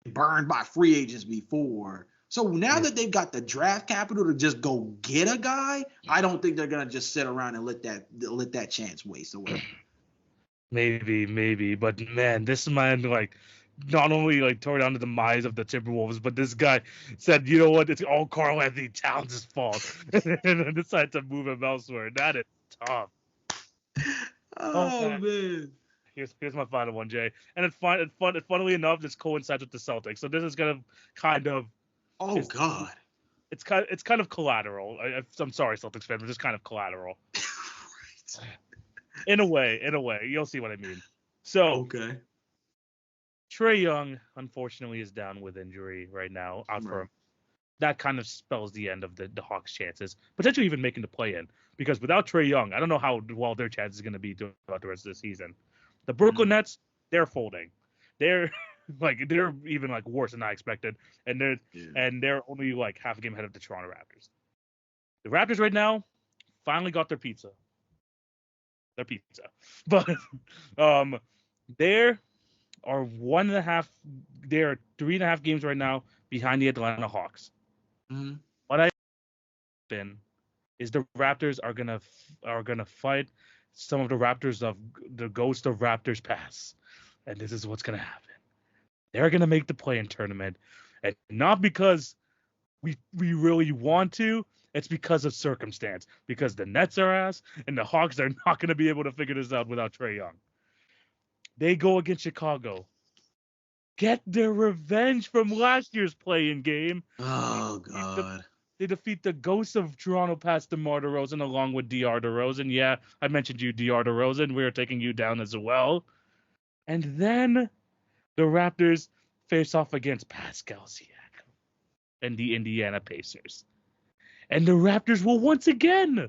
Speaker 2: they're burned by free agents before. So now that they've got the draft capital to just go get a guy, I don't think they're gonna just sit around and let that chance waste away.
Speaker 1: Maybe, but man, this man like not only like tore down the demise of the Timberwolves, but this guy said, you know what, it's all Karl Anthony Towns' fault, and decided to move him elsewhere. That is tough.
Speaker 2: Oh man.
Speaker 1: Here's my final one, Jay. And funnily enough, this coincides with the Celtics. So this is gonna kind of.
Speaker 2: Oh God.
Speaker 1: it's kind of collateral. I'm sorry, Celtics fans, but just kind of collateral.
Speaker 2: Right.
Speaker 1: In a way, you'll see what I mean. So
Speaker 2: Okay.
Speaker 1: Trae Young, unfortunately, is down with injury right now, out for
Speaker 2: Right.
Speaker 1: that kind of spells the end of the Hawks' chances, potentially even making the play-in. Because without Trae Young, I don't know how well their chances is going to be throughout the rest of the season. The Brooklyn Nets, they're folding. They're they're even like worse than I expected, and they're only like half a game ahead of the Toronto Raptors. The Raptors right now finally got their pizza. But there are 1.5. There are 3.5 games right now behind the Atlanta Hawks.
Speaker 2: Mm-hmm.
Speaker 1: What I been is the Raptors are gonna fight some of the Raptors of the ghost of Raptors past, and this is what's gonna happen. They're gonna make the play-in tournament, and not because we really want to. It's because of circumstance. Because the Nets are ass, and the Hawks are not gonna be able to figure this out without Trae Young. They go against Chicago. Get their revenge from last year's play-in game.
Speaker 2: Oh God.
Speaker 1: They defeat the ghost of Toronto past DeMar DeRozan along with DR DeRozan. Yeah, I mentioned you, DR DeRozan. We are taking you down as well. And then the Raptors face off against Pascal Siakam and the Indiana Pacers. And the Raptors will once again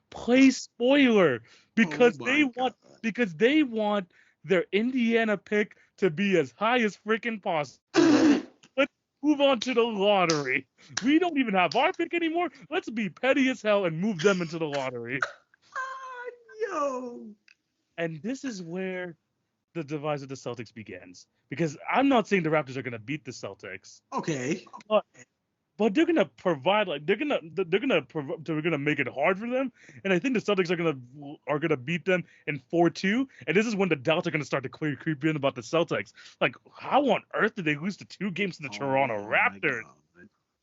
Speaker 1: play spoiler because they want their Indiana pick to be as high as freaking possible. Let's move on to the lottery. We don't even have our pick anymore. Let's be petty as hell and move them into the lottery.
Speaker 2: Yo.
Speaker 1: And this is where the demise of the Celtics begins. Because I'm not saying the Raptors are going to beat the Celtics.
Speaker 2: Okay.
Speaker 1: But they're gonna provide, like they're gonna make it hard for them, and I think the Celtics are gonna beat them in 4-2, and this is when the doubts are gonna start to creep in about the Celtics. Like, how on earth did they lose the 2 games to the Toronto Raptors?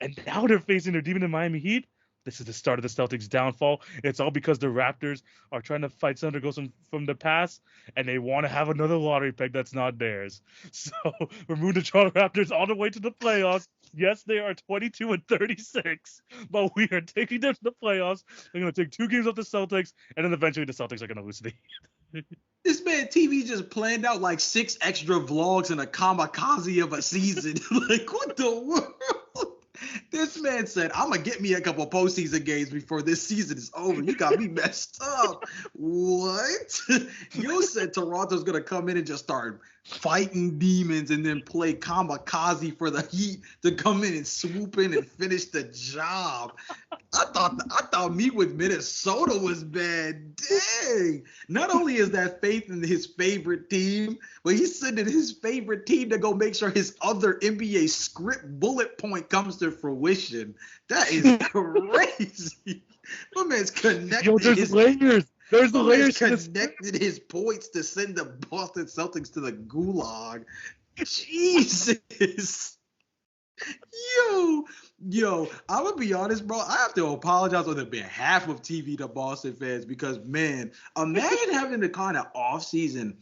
Speaker 1: And now they're facing their demon in Miami Heat. This is the start of the Celtics' downfall. It's all because the Raptors are trying to fight some of the ghosts from the past, and they want to have another lottery pick that's not theirs. So we're moving the Toronto Raptors all the way to the playoffs. Yes, they are 22-36, but we are taking them to the playoffs. They're going to take 2 games off the Celtics, and then eventually the Celtics are going to lose the Heat.
Speaker 2: This man TV just planned out like 6 extra vlogs and a kamikaze of a season. Like, what the world? This man said, I'm going to get me a couple postseason games before this season is over. You got me messed up. What? You said Toronto's going to come in and just start fighting demons and then play kamikaze for the Heat to come in and swoop in and finish the job. I thought me with Minnesota was bad. Dang. Not only is that faith in his favorite team, but he's sending his favorite team to go make sure his other NBA script bullet point comes to fruition. That is crazy. My man's connected.
Speaker 1: Yo, there's layers. There's the layers.
Speaker 2: Connected his points to send the Boston Celtics to the gulag. Jesus. Yo, I'm gonna be honest, bro. I have to apologize on the behalf of TV to Boston fans because, man, imagine having the kind of offseason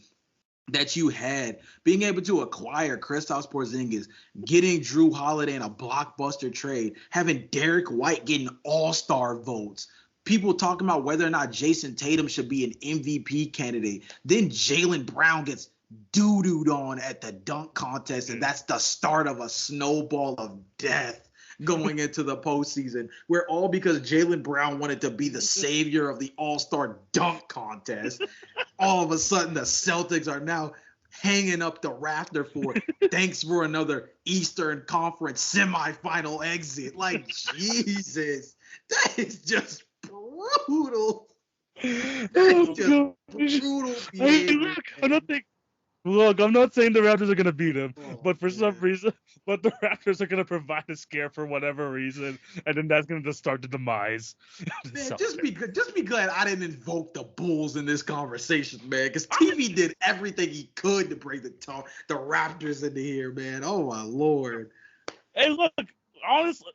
Speaker 2: that you had, being able to acquire Kristaps Porzingis, getting Drew Holiday in a blockbuster trade, having Derek White getting all-star votes, people talking about whether or not Jason Tatum should be an MVP candidate. Then Jaylen Brown gets doo-dooed on at the dunk contest, and that's the start of a snowball of death going into the postseason. We're all because Jaylen Brown wanted to be the savior of the all-star dunk contest. All of a sudden, the Celtics are now hanging up the rafter for thanks for another Eastern Conference semifinal exit. Like, Jesus, that is just brutal. That is just brutal.
Speaker 1: Look, I'm not saying the Raptors are going to beat him, but for some reason, the Raptors are going to provide a scare for whatever reason, and then that's going to just start the demise.
Speaker 2: Man, just be glad I didn't invoke the Bulls in this conversation, man, because TV did everything he could to bring the Raptors into here, man. Oh, my Lord.
Speaker 1: Hey, look, honestly,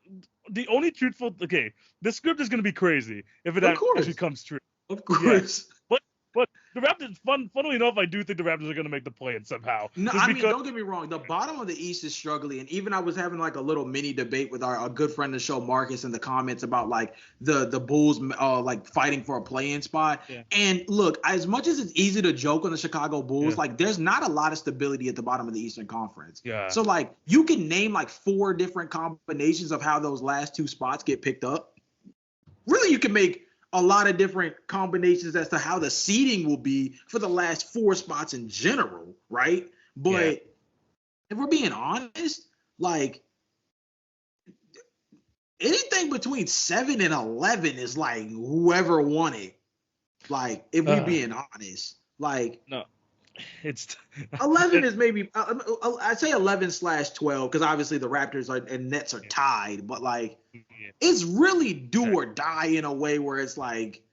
Speaker 1: the only truthful – okay, the script is going to be crazy if it actually comes true.
Speaker 2: Of course.
Speaker 1: Yeah. But the Raptors, funnily enough, I do think the Raptors are going to make the play-in somehow.
Speaker 2: No,
Speaker 1: Just
Speaker 2: I mean,
Speaker 1: because,
Speaker 2: don't get me wrong. The bottom of the East is struggling, and even I was having like a little mini debate with our good friend of the show, Marcus, in the comments about like the Bulls like fighting for a play-in spot.
Speaker 1: yeah,
Speaker 2: And look, as much as it's easy to joke on the Chicago Bulls,
Speaker 1: yeah,
Speaker 2: like there's not a lot of stability at the bottom of the Eastern Conference.
Speaker 1: yeah,
Speaker 2: So like you can name like 4 different combinations of how those last 2 spots get picked up. Really, you can make a lot of different combinations as to how the seeding will be for the last 4 spots in general, right?
Speaker 1: yeah.
Speaker 2: But if we're being honest, like anything between 7 and 11 is like whoever won it. Like if we being honest, like
Speaker 1: No, it's
Speaker 2: 11 is maybe I'd say 11/12 because obviously the Raptors and Nets are tied, but like
Speaker 1: yeah,
Speaker 2: it's really do or die in a way where it's like,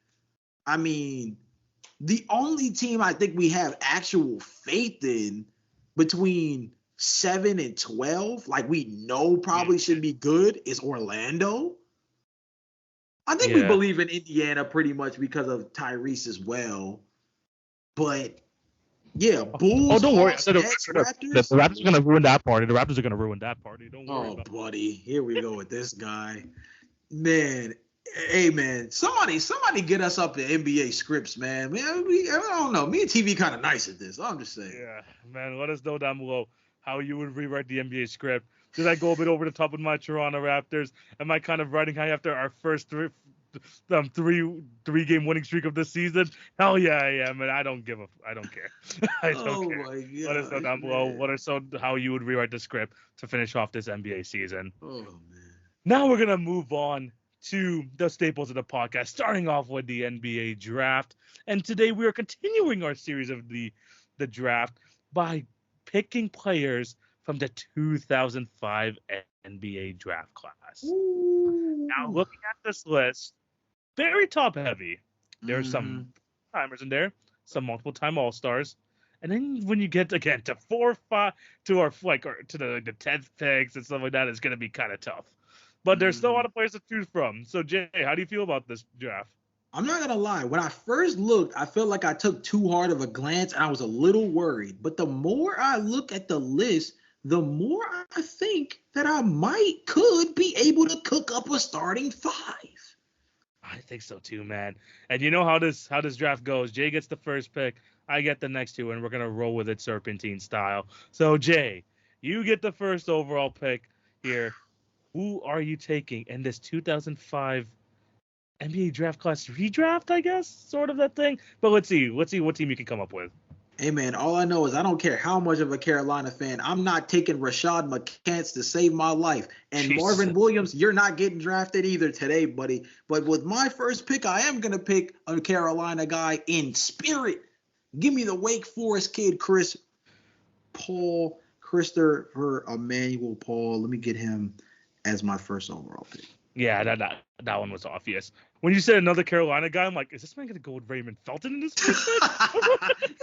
Speaker 2: I mean, the only team I think we have actual faith in between 7 and 12, like we know probably should be good, is Orlando. I think we
Speaker 1: yeah.
Speaker 2: believe in Indiana pretty much because of Tyrese as well. But yeah,
Speaker 1: Oh,
Speaker 2: Bulls,
Speaker 1: don't worry. I
Speaker 2: Hawks,
Speaker 1: said
Speaker 2: Nets,
Speaker 1: the
Speaker 2: Raptors.
Speaker 1: Raptors are going to ruin that party. The Raptors are going to ruin that party. Don't worry
Speaker 2: Oh,
Speaker 1: about
Speaker 2: buddy, here we go with this guy. Man, hey man, somebody get us up the NBA scripts, man. Man, I don't know. Me and TV kind of nice at this. I'm just
Speaker 1: it.
Speaker 2: saying.
Speaker 1: Yeah, man. Let us know down below how you would rewrite the NBA script. Did I go a bit over the top with my Toronto Raptors? Am I kind of riding high after our first three-game winning streak of this season? Hell yeah, I am, and I don't care. I don't
Speaker 2: Oh
Speaker 1: care.
Speaker 2: my
Speaker 1: Let us know
Speaker 2: gosh,
Speaker 1: down below.
Speaker 2: man.
Speaker 1: Let us know how you would rewrite the script to finish off this NBA season.
Speaker 2: Oh man.
Speaker 1: Now we're gonna move on to the staples of the podcast, starting off with the NBA draft. And today we are continuing our series of the draft by picking players from the 2005 NBA draft class. Now,
Speaker 2: Ooh.
Speaker 1: looking at this list, very top heavy. There's
Speaker 2: Mm-hmm.
Speaker 1: some timers in there, some multiple time All Stars, and then when you get again to 4, 5, to our like or to the 10th picks and stuff like that, it's gonna be kind of tough. But there's still a
Speaker 2: Mm-hmm.
Speaker 1: lot of players to choose from. So Jay, how do you feel about this draft?
Speaker 2: I'm not gonna lie. When I first looked, I felt like I took too hard of a glance, and I was a little worried. But the more I look at the list, the more I think that I could be able to cook up a starting 5.
Speaker 1: I think so too, man. And you know how this draft goes. Jay gets the first pick, I get the next 2, and we're gonna roll with it serpentine style. So Jay, you get the first overall pick here. Who are you taking in this 2005 NBA draft class redraft? I guess sort of that thing. But let's see what team you can come up with.
Speaker 2: Hey man, all I know is I don't care how much of a Carolina fan. I'm not taking Rashad McCants to save my life. And
Speaker 1: Jesus.
Speaker 2: Marvin Williams, you're not getting drafted either today, buddy. But with my first pick, I am gonna pick a Carolina guy in spirit. Give me the Wake Forest kid, Christopher Emmanuel Paul. Let me get him as my first overall pick.
Speaker 1: Yeah, that one was obvious. When you said another Carolina guy, I'm like, is this man gonna go with Raymond Felton in this first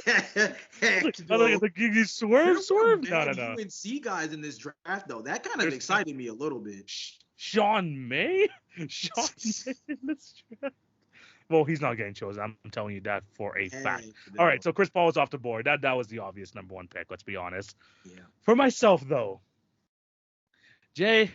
Speaker 1: pick?
Speaker 2: Heck
Speaker 1: I
Speaker 2: no.
Speaker 1: like you swerve.
Speaker 2: There
Speaker 1: No.
Speaker 2: were UNC guys in this draft, though. That kind of excited me a little bit.
Speaker 1: Sean May? Sean May in this draft? Well, he's not getting chosen. I'm telling you that for a fact.
Speaker 2: No.
Speaker 1: All right, so Chris Paul is off the board. That was the obvious number 1 pick. Let's be honest.
Speaker 2: Yeah.
Speaker 1: For myself, though, Jay,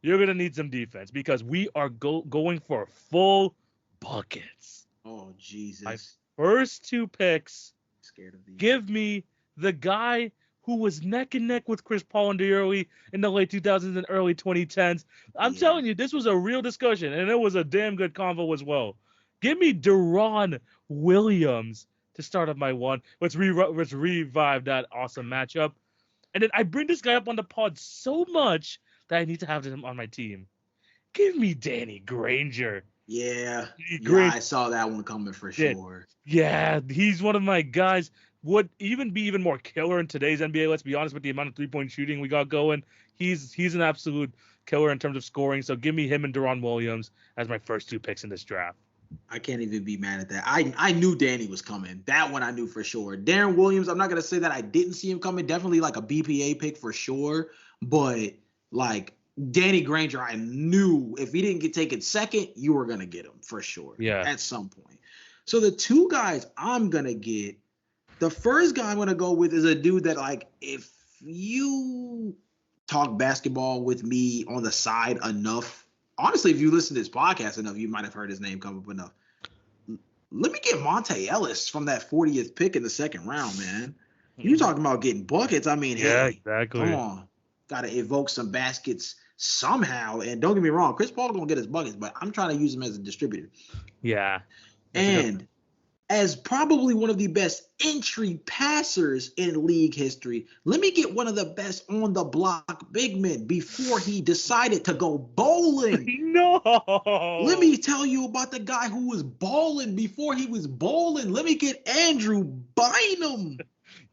Speaker 1: you're gonna need some defense because we are going for full buckets.
Speaker 2: Oh Jesus.
Speaker 1: My first 2 picks.
Speaker 2: Scared of these.
Speaker 1: Give me the guy who was neck and neck with Chris Paul in the late 2000s and early 2010s. I'm telling you, this was a real discussion, and it was a damn good convo as well. Give me Deron Williams to start off my 1. Let's revive that awesome matchup. And then I bring this guy up on the pod so much that I need to have him on my team. Give me Danny Granger.
Speaker 2: Yeah.
Speaker 1: Granger.
Speaker 2: I saw that one coming for sure.
Speaker 1: Yeah, he's one of my guys. Would even be even more killer in today's NBA. Let's be honest, with the amount of 3-point shooting we got going, he's an absolute killer in terms of scoring. So give me him and Deron Williams as my first 2 picks in this draft.
Speaker 2: I can't even be mad at that. I knew Danny was coming. That one I knew for sure. Darren Williams, I'm not gonna say that I didn't see him coming. Definitely like a BPA pick for sure. But like Danny Granger, I knew if he didn't get taken second, you were gonna get him for sure.
Speaker 1: Yeah.
Speaker 2: At some point. So the two guys I'm gonna get, the first guy I'm gonna go with is a dude that, like, if you talk basketball with me on the side enough, honestly, if you listen to this podcast enough, you might have heard his name come up enough. Let me get Monte Ellis from that 40th pick in the second round, man. You talking about getting buckets? I mean,
Speaker 1: Yeah,
Speaker 2: hey,
Speaker 1: exactly.
Speaker 2: come on, gotta evoke some baskets somehow. And don't get me wrong, Chris Paul gonna get his buckets, but I'm trying to use him as a distributor.
Speaker 1: Yeah.
Speaker 2: And as probably one of the best entry passers in league history, let me get one of the best on the block big men before he decided to go bowling.
Speaker 1: No.
Speaker 2: Let me tell you about the guy who was bowling before he was bowling. Let me get Andrew Bynum.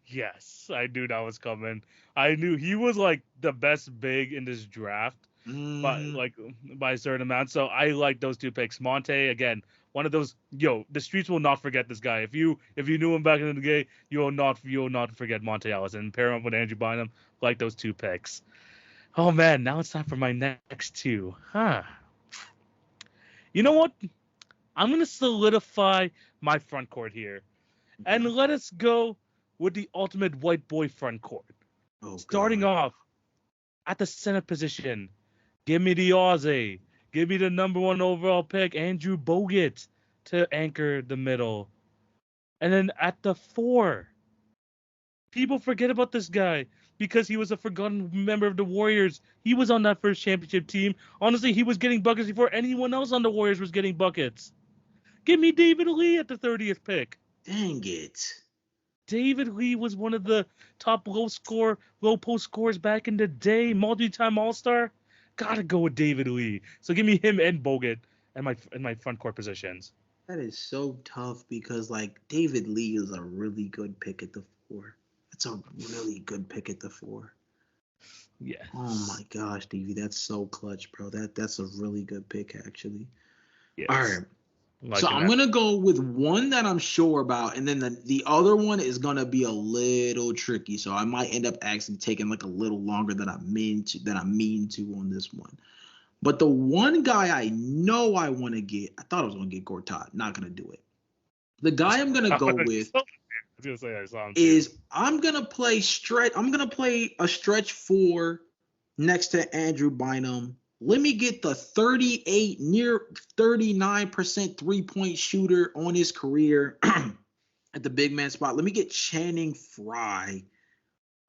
Speaker 1: Yes, I knew that was coming. I knew he was like the best big in this draft, but like by a certain amount. So I like those two picks. Monte, again, one of those. The streets will not forget this guy. If you knew him back in the day, you will not forget Monte Ellis. And pair him up with Andrew Bynum, like those two picks. Oh man, now it's time for my next two. You know what? I'm gonna solidify my front court here, and let us go with the ultimate white boy front court. Starting off at the center position, give me the Aussie. Give me the number 1 overall pick, Andrew Bogut, to anchor the middle. And then at the 4, people forget about this guy because he was a forgotten member of the Warriors. He was on that first championship team. Honestly, he was getting buckets before anyone else on the Warriors was getting buckets. Give me David Lee at the 30th pick.
Speaker 2: Dang it.
Speaker 1: David Lee was one of the top low post scorers back in the day, multi-time All-Star. Gotta go with David Lee. So give me him and Bogut and my front court positions.
Speaker 2: That is so tough because, like, David Lee is a really good pick at the 4. It's a really good pick at the 4.
Speaker 1: Yeah.
Speaker 2: Oh my gosh, Davey, that's so clutch, bro. That's a really good pick, actually.
Speaker 1: Yes.
Speaker 2: All right. So I'm going to go with one that I'm sure about, and then the other one is going to be a little tricky. So I might end up actually taking like a little longer than I mean to on this one. But the one guy I know I want to get, I thought I was going to get Gortat. Not going to do it. The guy I'm going to go with is I'm going to play a stretch 4 next to Andrew Bynum. Let me get the 38, near 39% three-point shooter on his career at the big man spot. Let me get Channing Frye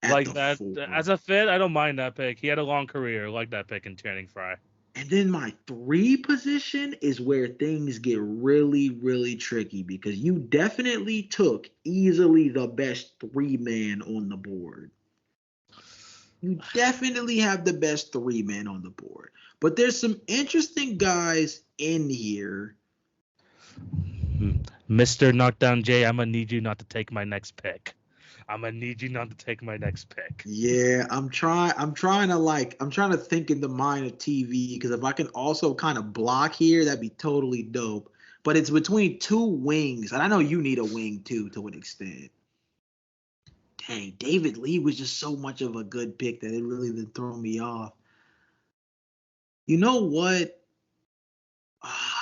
Speaker 1: at the 4. As a fit, I don't mind that pick. He had a long career. I like that pick in Channing Frye.
Speaker 2: And then my 3 position is where things get really, really tricky because you definitely took easily the best 3-man on the board. You definitely have the best 3-man on the board. But there's some interesting guys in here.
Speaker 1: Mr. Knockdown J, I'm going to need you not to take my next pick.
Speaker 2: Yeah, I'm trying to think in the mind of TV because if I can also kind of block here, that'd be totally dope. But it's between 2 wings, and I know you need a wing too to an extent. Dang, David Lee was just so much of a good pick that it really didn't throw me off. You know what?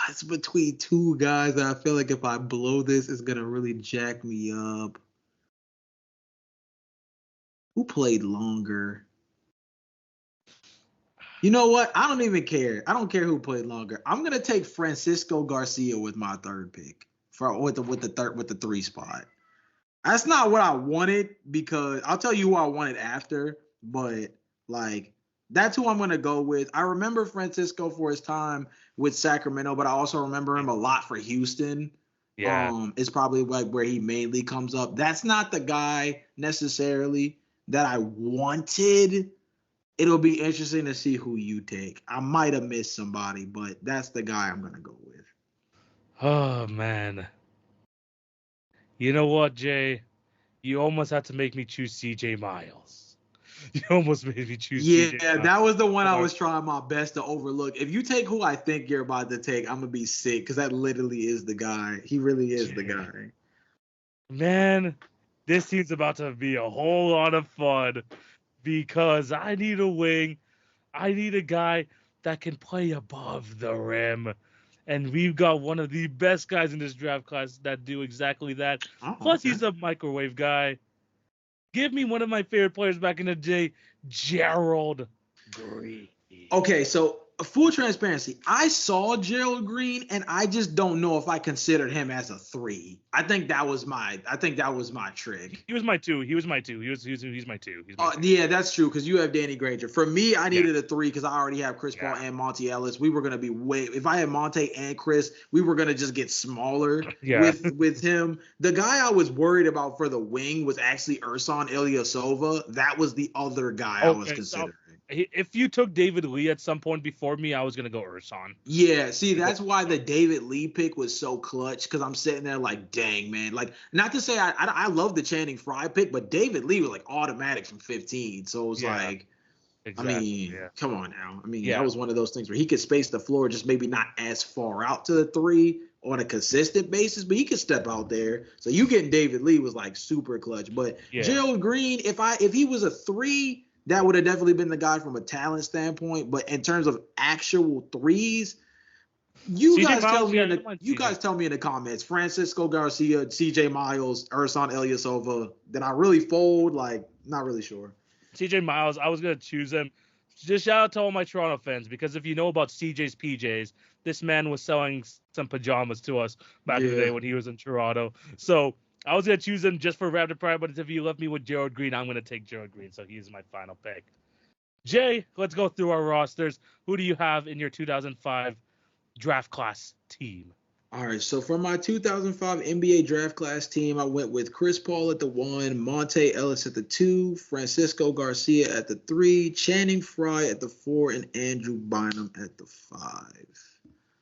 Speaker 2: It's between 2 guys that I feel like if I blow this, it's going to really jack me up. Who played longer? You know what? I don't even care. I don't care who played longer. I'm going to take Francisco Garcia with my 3rd pick with the 3 spot. That's not what I wanted because I'll tell you who I wanted after, but like that's who I'm going to go with. I remember Francisco for his time with Sacramento, but I also remember him a lot for Houston.
Speaker 1: Yeah.
Speaker 2: It's probably like where he mainly comes up. That's not the guy necessarily that I wanted. It'll be interesting to see who you take. I might have missed somebody, but that's the guy I'm going to go with.
Speaker 1: Oh, man. You know what, Jay? You almost had to make me choose CJ Miles. You almost made me choose CJ Miles.
Speaker 2: Yeah, that was the one I was trying my best to overlook. If you take who I think you're about to take, I'm going to be sick because that literally is the guy. He really is the guy.
Speaker 1: Man, this team's about to be a whole lot of fun because I need a wing. I need a guy that can play above the rim. And we've got one of the best guys in this draft class that do exactly that.
Speaker 2: Oh,
Speaker 1: Plus,
Speaker 2: okay.
Speaker 1: he's a microwave guy. Give me one of my favorite players back in the day, Gerald Green.
Speaker 2: Okay, so full transparency, I saw Gerald Green, and I just don't know if I considered him as a 3. I think that was my trick.
Speaker 1: He was my 2. He's my 2. He's my 2.
Speaker 2: Yeah, that's true, because you have Danny Granger. For me, I needed a 3 because I already have Chris Paul and Monte Ellis. We were gonna be if I had Monte and Chris, we were gonna just get smaller with him. The guy I was worried about for the wing was actually Ersan Ilyasova. That was the other guy I was considering.
Speaker 1: If you took David Lee at some point before me, I was going to go Ersan.
Speaker 2: Yeah, see, that's why the David Lee pick was so clutch, because I'm sitting there like, dang, man. Like, not to say I love the Channing Frye pick, but David Lee was like automatic from 15. So it was like, exactly, I mean, come on now. I mean, that was one of those things where he could space the floor, just maybe not as far out to the 3 on a consistent basis, but he could step out there. So you getting David Lee was like super clutch. But Gerald Green, if he was a 3, that would have definitely been the guy from a talent standpoint. But in terms of actual 3s, you guys tell me in the comments, Francisco Garcia, CJ Miles, Ersan Ilyasova, did I really fold? Like, not really sure.
Speaker 1: CJ Miles, I was going to choose him. Just shout out to all my Toronto fans, because if you know about CJ's PJs, this man was selling some pajamas to us back in the day when he was in Toronto. So I was going to choose him just for Raptor Pride, but if you left me with Gerald Green, I'm going to take Gerald Green. So he's my final pick. Jay, let's go through our rosters. Who do you have in your 2005 draft class team?
Speaker 2: All right, so for my 2005 NBA draft class team, I went with Chris Paul at the 1, Monte Ellis at the 2, Francisco Garcia at the 3, Channing Frye at the 4, and Andrew Bynum at the 5.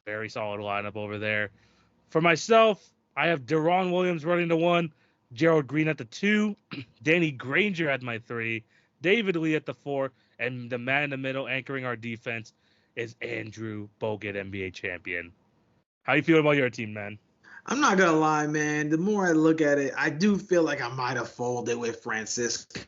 Speaker 1: Very solid lineup over there. For myself, I have Deron Williams running the 1, Gerald Green at the 2, Danny Granger at my 3, David Lee at the 4, and the man in the middle anchoring our defense is Andrew Bogut, NBA champion. How you feel about your team, man?
Speaker 2: I'm not going to lie, man. The more I look at it, I do feel like I might have folded with Francisco.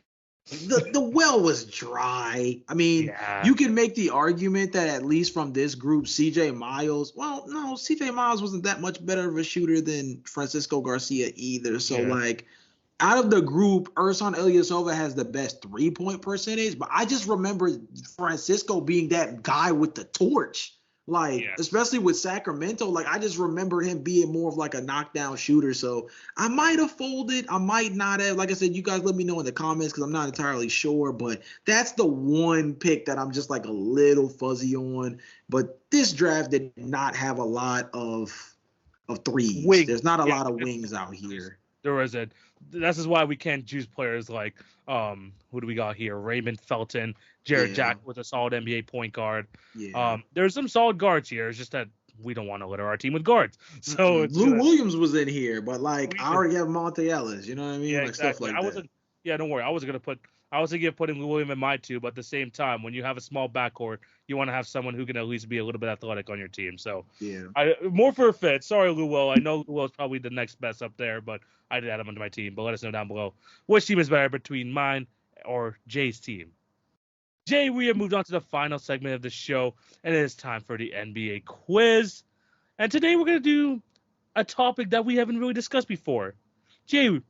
Speaker 2: The well was dry. I mean, you can make the argument that at least from this group, CJ Miles, well, no, CJ Miles wasn't that much better of a shooter than Francisco Garcia either. So, like, out of the group, Ersan Ilyasova has the best 3-point percentage, but I just remember Francisco being that guy with the torch. Like, especially with Sacramento, like, I just remember him being more of like a knockdown shooter. So I might have folded. I might not have. Like I said, you guys let me know in the comments, because I'm not entirely sure. But that's the one pick that I'm just like a little fuzzy on. But this draft did not have a lot of 3s. There's not a lot of wings out here.
Speaker 1: There isn't. This is why we can't choose players like, who do we got here? Raymond Felton, Jared Jack with a solid NBA point guard. There's some solid guards here. It's just that we don't want to litter our team with guards. So
Speaker 2: Lou Williams was in here, but like I already have Monte Ellis. You know what I mean?
Speaker 1: Yeah,
Speaker 2: like
Speaker 1: exactly.
Speaker 2: Stuff like that.
Speaker 1: Don't worry. I was thinking of putting Lou Williams in my 2, but at the same time, when you have a small backcourt, you want to have someone who can at least be a little bit athletic on your team. So more for a fit. Sorry, Lou Will. I know Lou Will is probably the next best up there, but I did add him onto my team. But let us know down below which team is better between mine or Jay's team. Jay, we have moved on to the final segment of the show, and it is time for the NBA quiz. And today we're going to do a topic that we haven't really discussed before. Jay,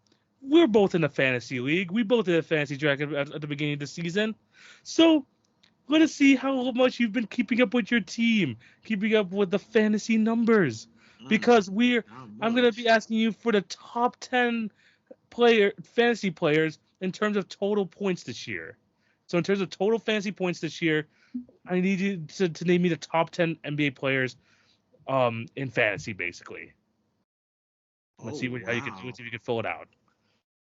Speaker 1: we're both in a fantasy league. We both did a fantasy draft at the beginning of the season. So let us see how much you've been keeping up with your team, keeping up with the fantasy numbers. Because I'm going to be asking you for the top 10 fantasy players in terms of total points this year. So in terms of total fantasy points this year, I need you to name me the top 10 NBA players in fantasy, basically. Let's see how you can fill it out.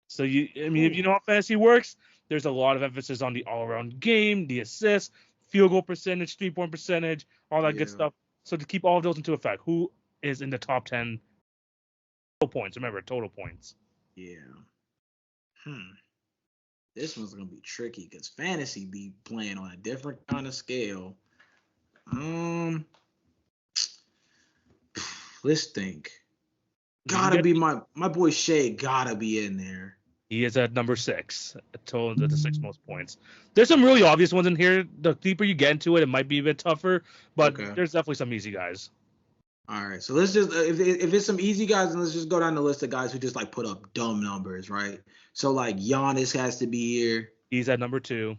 Speaker 1: So if you know how fantasy works, there's a lot of emphasis on the all-around game, the assists, field goal percentage, 3-point percentage, all that good stuff. So to keep all of those into effect, who is in the top 10 total points? Remember, total points.
Speaker 2: Yeah. This one's gonna be tricky because fantasy be playing on a different kind of scale. Let's think. Gotta be my boy Shea. Gotta be in there.
Speaker 1: He is at number 6, total the 6 most points. There's some really obvious ones in here. The deeper you get into it, it might be a bit tougher, but there's definitely some easy guys.
Speaker 2: All right, so let's just if it's some easy guys, then let's just go down the list of guys who just like put up dumb numbers, right? So like Giannis has to be here,
Speaker 1: He's at number 2.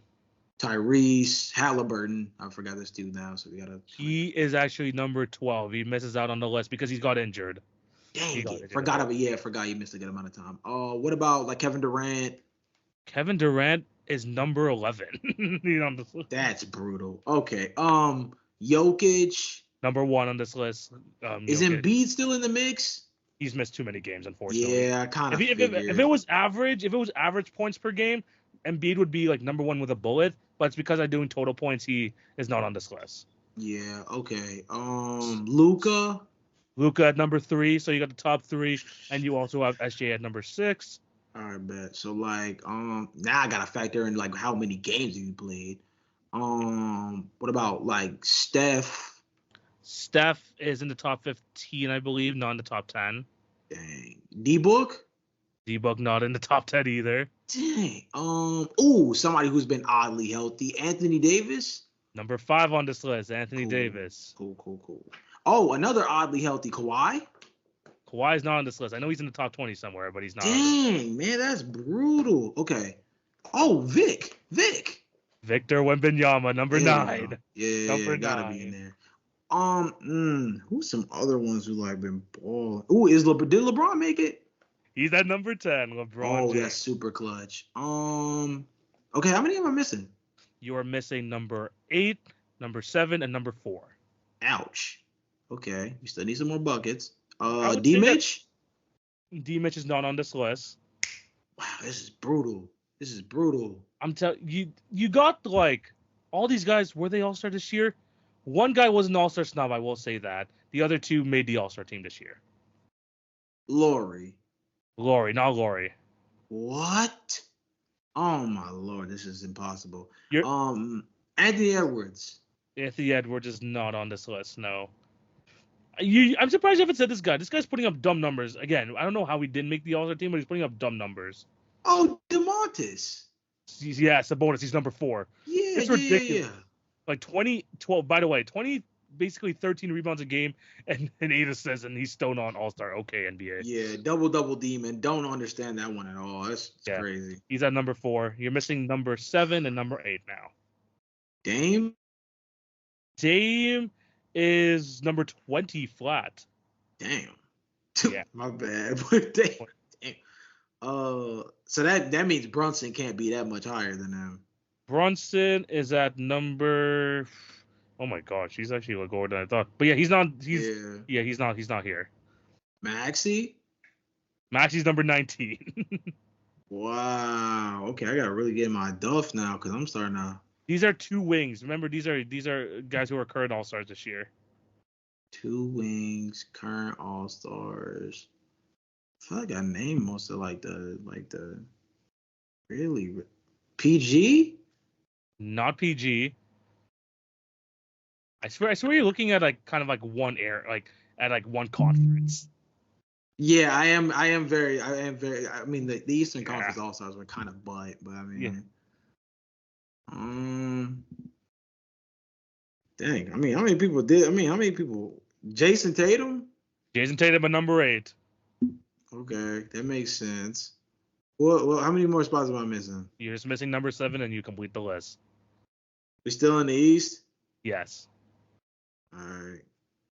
Speaker 2: Tyrese, Halliburton. I forgot this dude now, so we gotta.
Speaker 1: He is actually number 12. He misses out on the list because he's got injured.
Speaker 2: Dang it, forgot about forgot you missed a good amount of time. What about like Kevin Durant?
Speaker 1: Kevin Durant is number 11.
Speaker 2: That's brutal. Okay, Jokic.
Speaker 1: Number 1 on this list.
Speaker 2: Is
Speaker 1: Jokic.
Speaker 2: Embiid still in the mix?
Speaker 1: He's missed too many games, unfortunately.
Speaker 2: Yeah, I kind of
Speaker 1: if
Speaker 2: figured.
Speaker 1: it was average points per game, Embiid would be like number 1 with a bullet. But it's because I'm doing total points, he is not on this list.
Speaker 2: Yeah. Okay. Luka.
Speaker 1: Luka at number 3, so you got the top 3, and you also have SJ at number 6.
Speaker 2: All right, bet. So like, now I gotta factor in like how many games you played. What about like Steph?
Speaker 1: Steph is in the top 15, I believe, not in the top 10.
Speaker 2: Dang. D-Book?
Speaker 1: D-Book not in the top 10 either.
Speaker 2: Dang. Somebody who's been oddly healthy. Anthony Davis?
Speaker 1: Number 5 on this list, Anthony Davis.
Speaker 2: Cool. Oh, another oddly healthy Kawhi?
Speaker 1: Kawhi's not on this list. I know he's in the top 20 somewhere, but he's not.
Speaker 2: Dang, man, that's brutal. Okay. Oh, Victor
Speaker 1: Wembanyama, number 9.
Speaker 2: Yeah,
Speaker 1: number
Speaker 2: gotta
Speaker 1: 9.
Speaker 2: be in there. Who's some other ones who like been balling? Did LeBron make it?
Speaker 1: He's at number 10, LeBron James.
Speaker 2: That's super clutch. Okay, how many am I missing?
Speaker 1: You are missing number 8, number 7, and number 4.
Speaker 2: Ouch. Okay, we still need some more buckets.
Speaker 1: D-Mitch? D-Mitch is not on this list.
Speaker 2: Wow, this is brutal.
Speaker 1: I'm telling you got like all these guys. Were they all-star this year? One guy was an all-star snub, I will say that. The other 2 made the all-star team this year.
Speaker 2: Laurie,
Speaker 1: not Laurie.
Speaker 2: What? Oh my lord, this is impossible. Anthony Edwards.
Speaker 1: Anthony Edwards is not on this list. No. I'm surprised you haven't said this guy. This guy's putting up dumb numbers. Again, I don't know how he didn't make the all-star team, but he's putting up dumb numbers.
Speaker 2: Oh, DeMontis.
Speaker 1: It's a bonus. He's number 4.
Speaker 2: Yeah,
Speaker 1: it's ridiculous.
Speaker 2: Yeah.
Speaker 1: Like 12, by the way, 20, basically 13 rebounds a game and 8 assists, and he's still not all-star. Okay, NBA.
Speaker 2: Yeah, double demon. Don't understand that one at all. That's crazy.
Speaker 1: He's at number 4. You're missing number 7 and number 8 now.
Speaker 2: Dame
Speaker 1: is number 20 flat.
Speaker 2: Damn.
Speaker 1: Yeah.
Speaker 2: My bad. Damn. So that means Brunson can't be that much higher than him.
Speaker 1: Brunson is at number. Oh my gosh, he's actually lower than I thought. But yeah, he's not. He's not here.
Speaker 2: Maxey's
Speaker 1: number 19.
Speaker 2: Wow. Okay, I gotta really get my duff now because I'm starting to.
Speaker 1: These are 2 wings. Remember, these are guys who are current all-stars this year.
Speaker 2: 2 wings, current all-stars. I feel like I named most of like the really PG.
Speaker 1: Not PG. I swear you're looking at like kind of like one one conference.
Speaker 2: Yeah, I am very. I mean, the Eastern Conference All-Stars were kind of but I mean.
Speaker 1: Yeah.
Speaker 2: Dang. I mean, how many people did? I mean, how many people? Jason Tatum
Speaker 1: at number 8.
Speaker 2: Okay, that makes sense. Well, how many more spots am I missing?
Speaker 1: You're just missing number 7, and you complete the list.
Speaker 2: We still in the East?
Speaker 1: Yes.
Speaker 2: All right.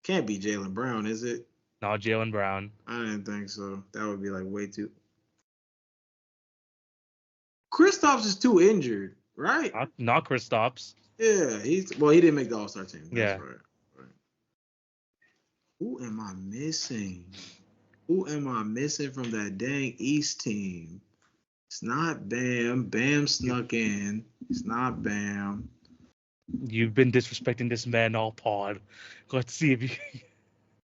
Speaker 2: Can't be Jaylen Brown, is it?
Speaker 1: Not Jaylen Brown.
Speaker 2: I didn't think so. That would be like way too. Kristaps is too injured, right?
Speaker 1: Not Kristaps.
Speaker 2: Yeah, he didn't make the All-Star team. That's right. Who am I missing? Who am I missing from that dang East team? It's not Bam. Bam snuck in. It's not Bam.
Speaker 1: You've been disrespecting this man all pod. Let's see if you.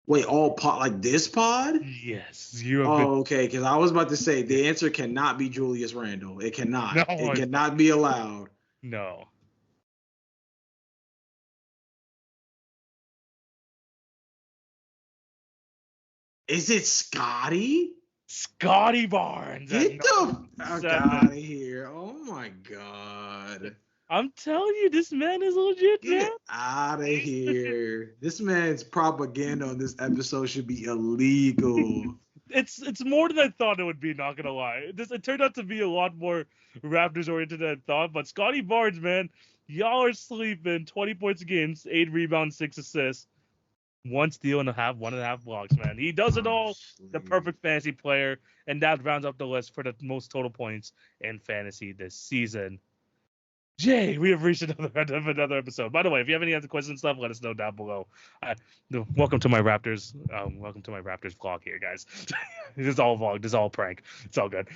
Speaker 2: Wait, all pod like this pod?
Speaker 1: Yes, you have.
Speaker 2: Okay. Because I was about to say the answer cannot be Julius Randle. It cannot.
Speaker 1: No,
Speaker 2: it cannot be allowed.
Speaker 1: No.
Speaker 2: Is it Scotty?
Speaker 1: Scotty Barnes.
Speaker 2: Get the fuck out of here. Oh my God.
Speaker 1: I'm telling you, this man is legit, man.
Speaker 2: Get out of here. This man's propaganda on this episode should be illegal.
Speaker 1: It's more than I thought it would be. Not gonna lie, it turned out to be a lot more Raptors oriented than I thought. But Scotty Barnes, man, y'all are sleeping. 20 points a game, 8 rebounds, 6 assists, 1 steal and a half, 1.5 blocks. Man, he does it all. The perfect fantasy player, and that rounds up the list for the most total points in fantasy this season. Jay, we have reached another episode. By the way, if you have any other questions and stuff, let us know down below. Welcome to my Raptors. Welcome to my Raptors vlog here, guys. This is all vlog. This is all prank. It's all good.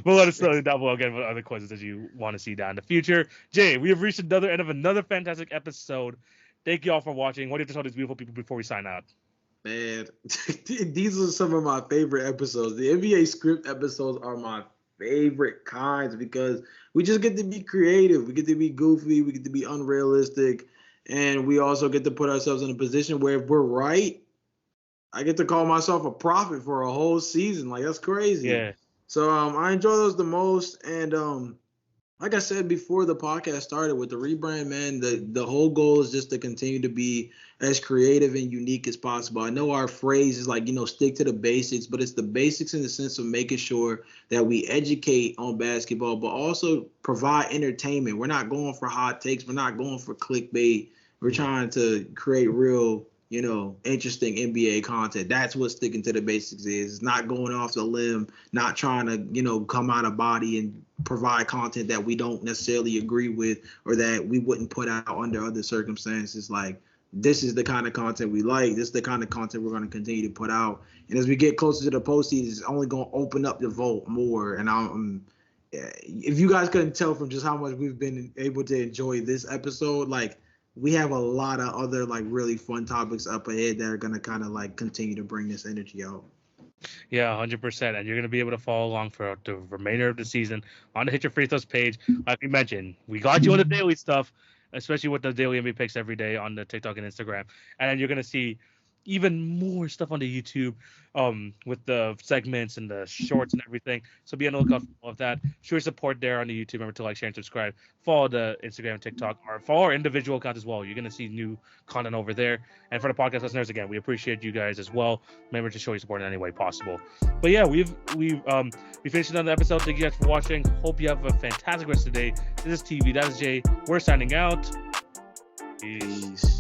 Speaker 1: But let us know down below again what other questions that you want to see down in the future. Jay, we have reached another end of another fantastic episode. Thank you all for watching. What do you have to tell these beautiful people before we sign out?
Speaker 2: Man, these are some of my favorite episodes. The NBA script episodes are my favorite kinds because we just get to be creative. We get to be goofy. We get to be unrealistic. And we also get to put ourselves in a position where if we're right, I get to call myself a prophet for a whole season. Like, that's crazy.
Speaker 1: Yeah.
Speaker 2: So I enjoy those the most. And like I said before the podcast started with the rebrand, man, the whole goal is just to continue to be as creative and unique as possible. I know our phrase is like, stick to the basics, but it's the basics in the sense of making sure that we educate on basketball, but also provide entertainment. We're not going for hot takes. We're not going for clickbait. We're trying to create real, interesting NBA content. That's what sticking to the basics is. It's not going off the limb, not trying to, come out of body and provide content that we don't necessarily agree with or that we wouldn't put out under other circumstances. Like, this is the kind of content we like. This is the kind of content we're going to continue to put out. And as we get closer to the postseason, it's only going to open up the vote more. And if you guys couldn't tell from just how much we've been able to enjoy this episode, like, we have a lot of other like really fun topics up ahead that are going to kind of like continue to bring this energy out.
Speaker 1: Yeah, 100%. And you're going to be able to follow along for the remainder of the season on the Hit Your Free Throws page. Like we mentioned, we got you on the daily stuff, especially with the daily NBA picks every day on the TikTok and Instagram. And then you're going to see even more stuff on the YouTube with the segments and the shorts and everything. So be on the lookout for all of that. Show your support there on the YouTube. Remember to like, share, and subscribe. Follow the Instagram and TikTok, or follow our individual accounts as well. You're going to see new content over there. And for the podcast listeners, again, we appreciate you guys as well. Remember to show your support in any way possible. But yeah, we finished another episode. Thank you guys for watching. Hope you have a fantastic rest of the day. This is TV. That is Jay. We're signing out. Peace.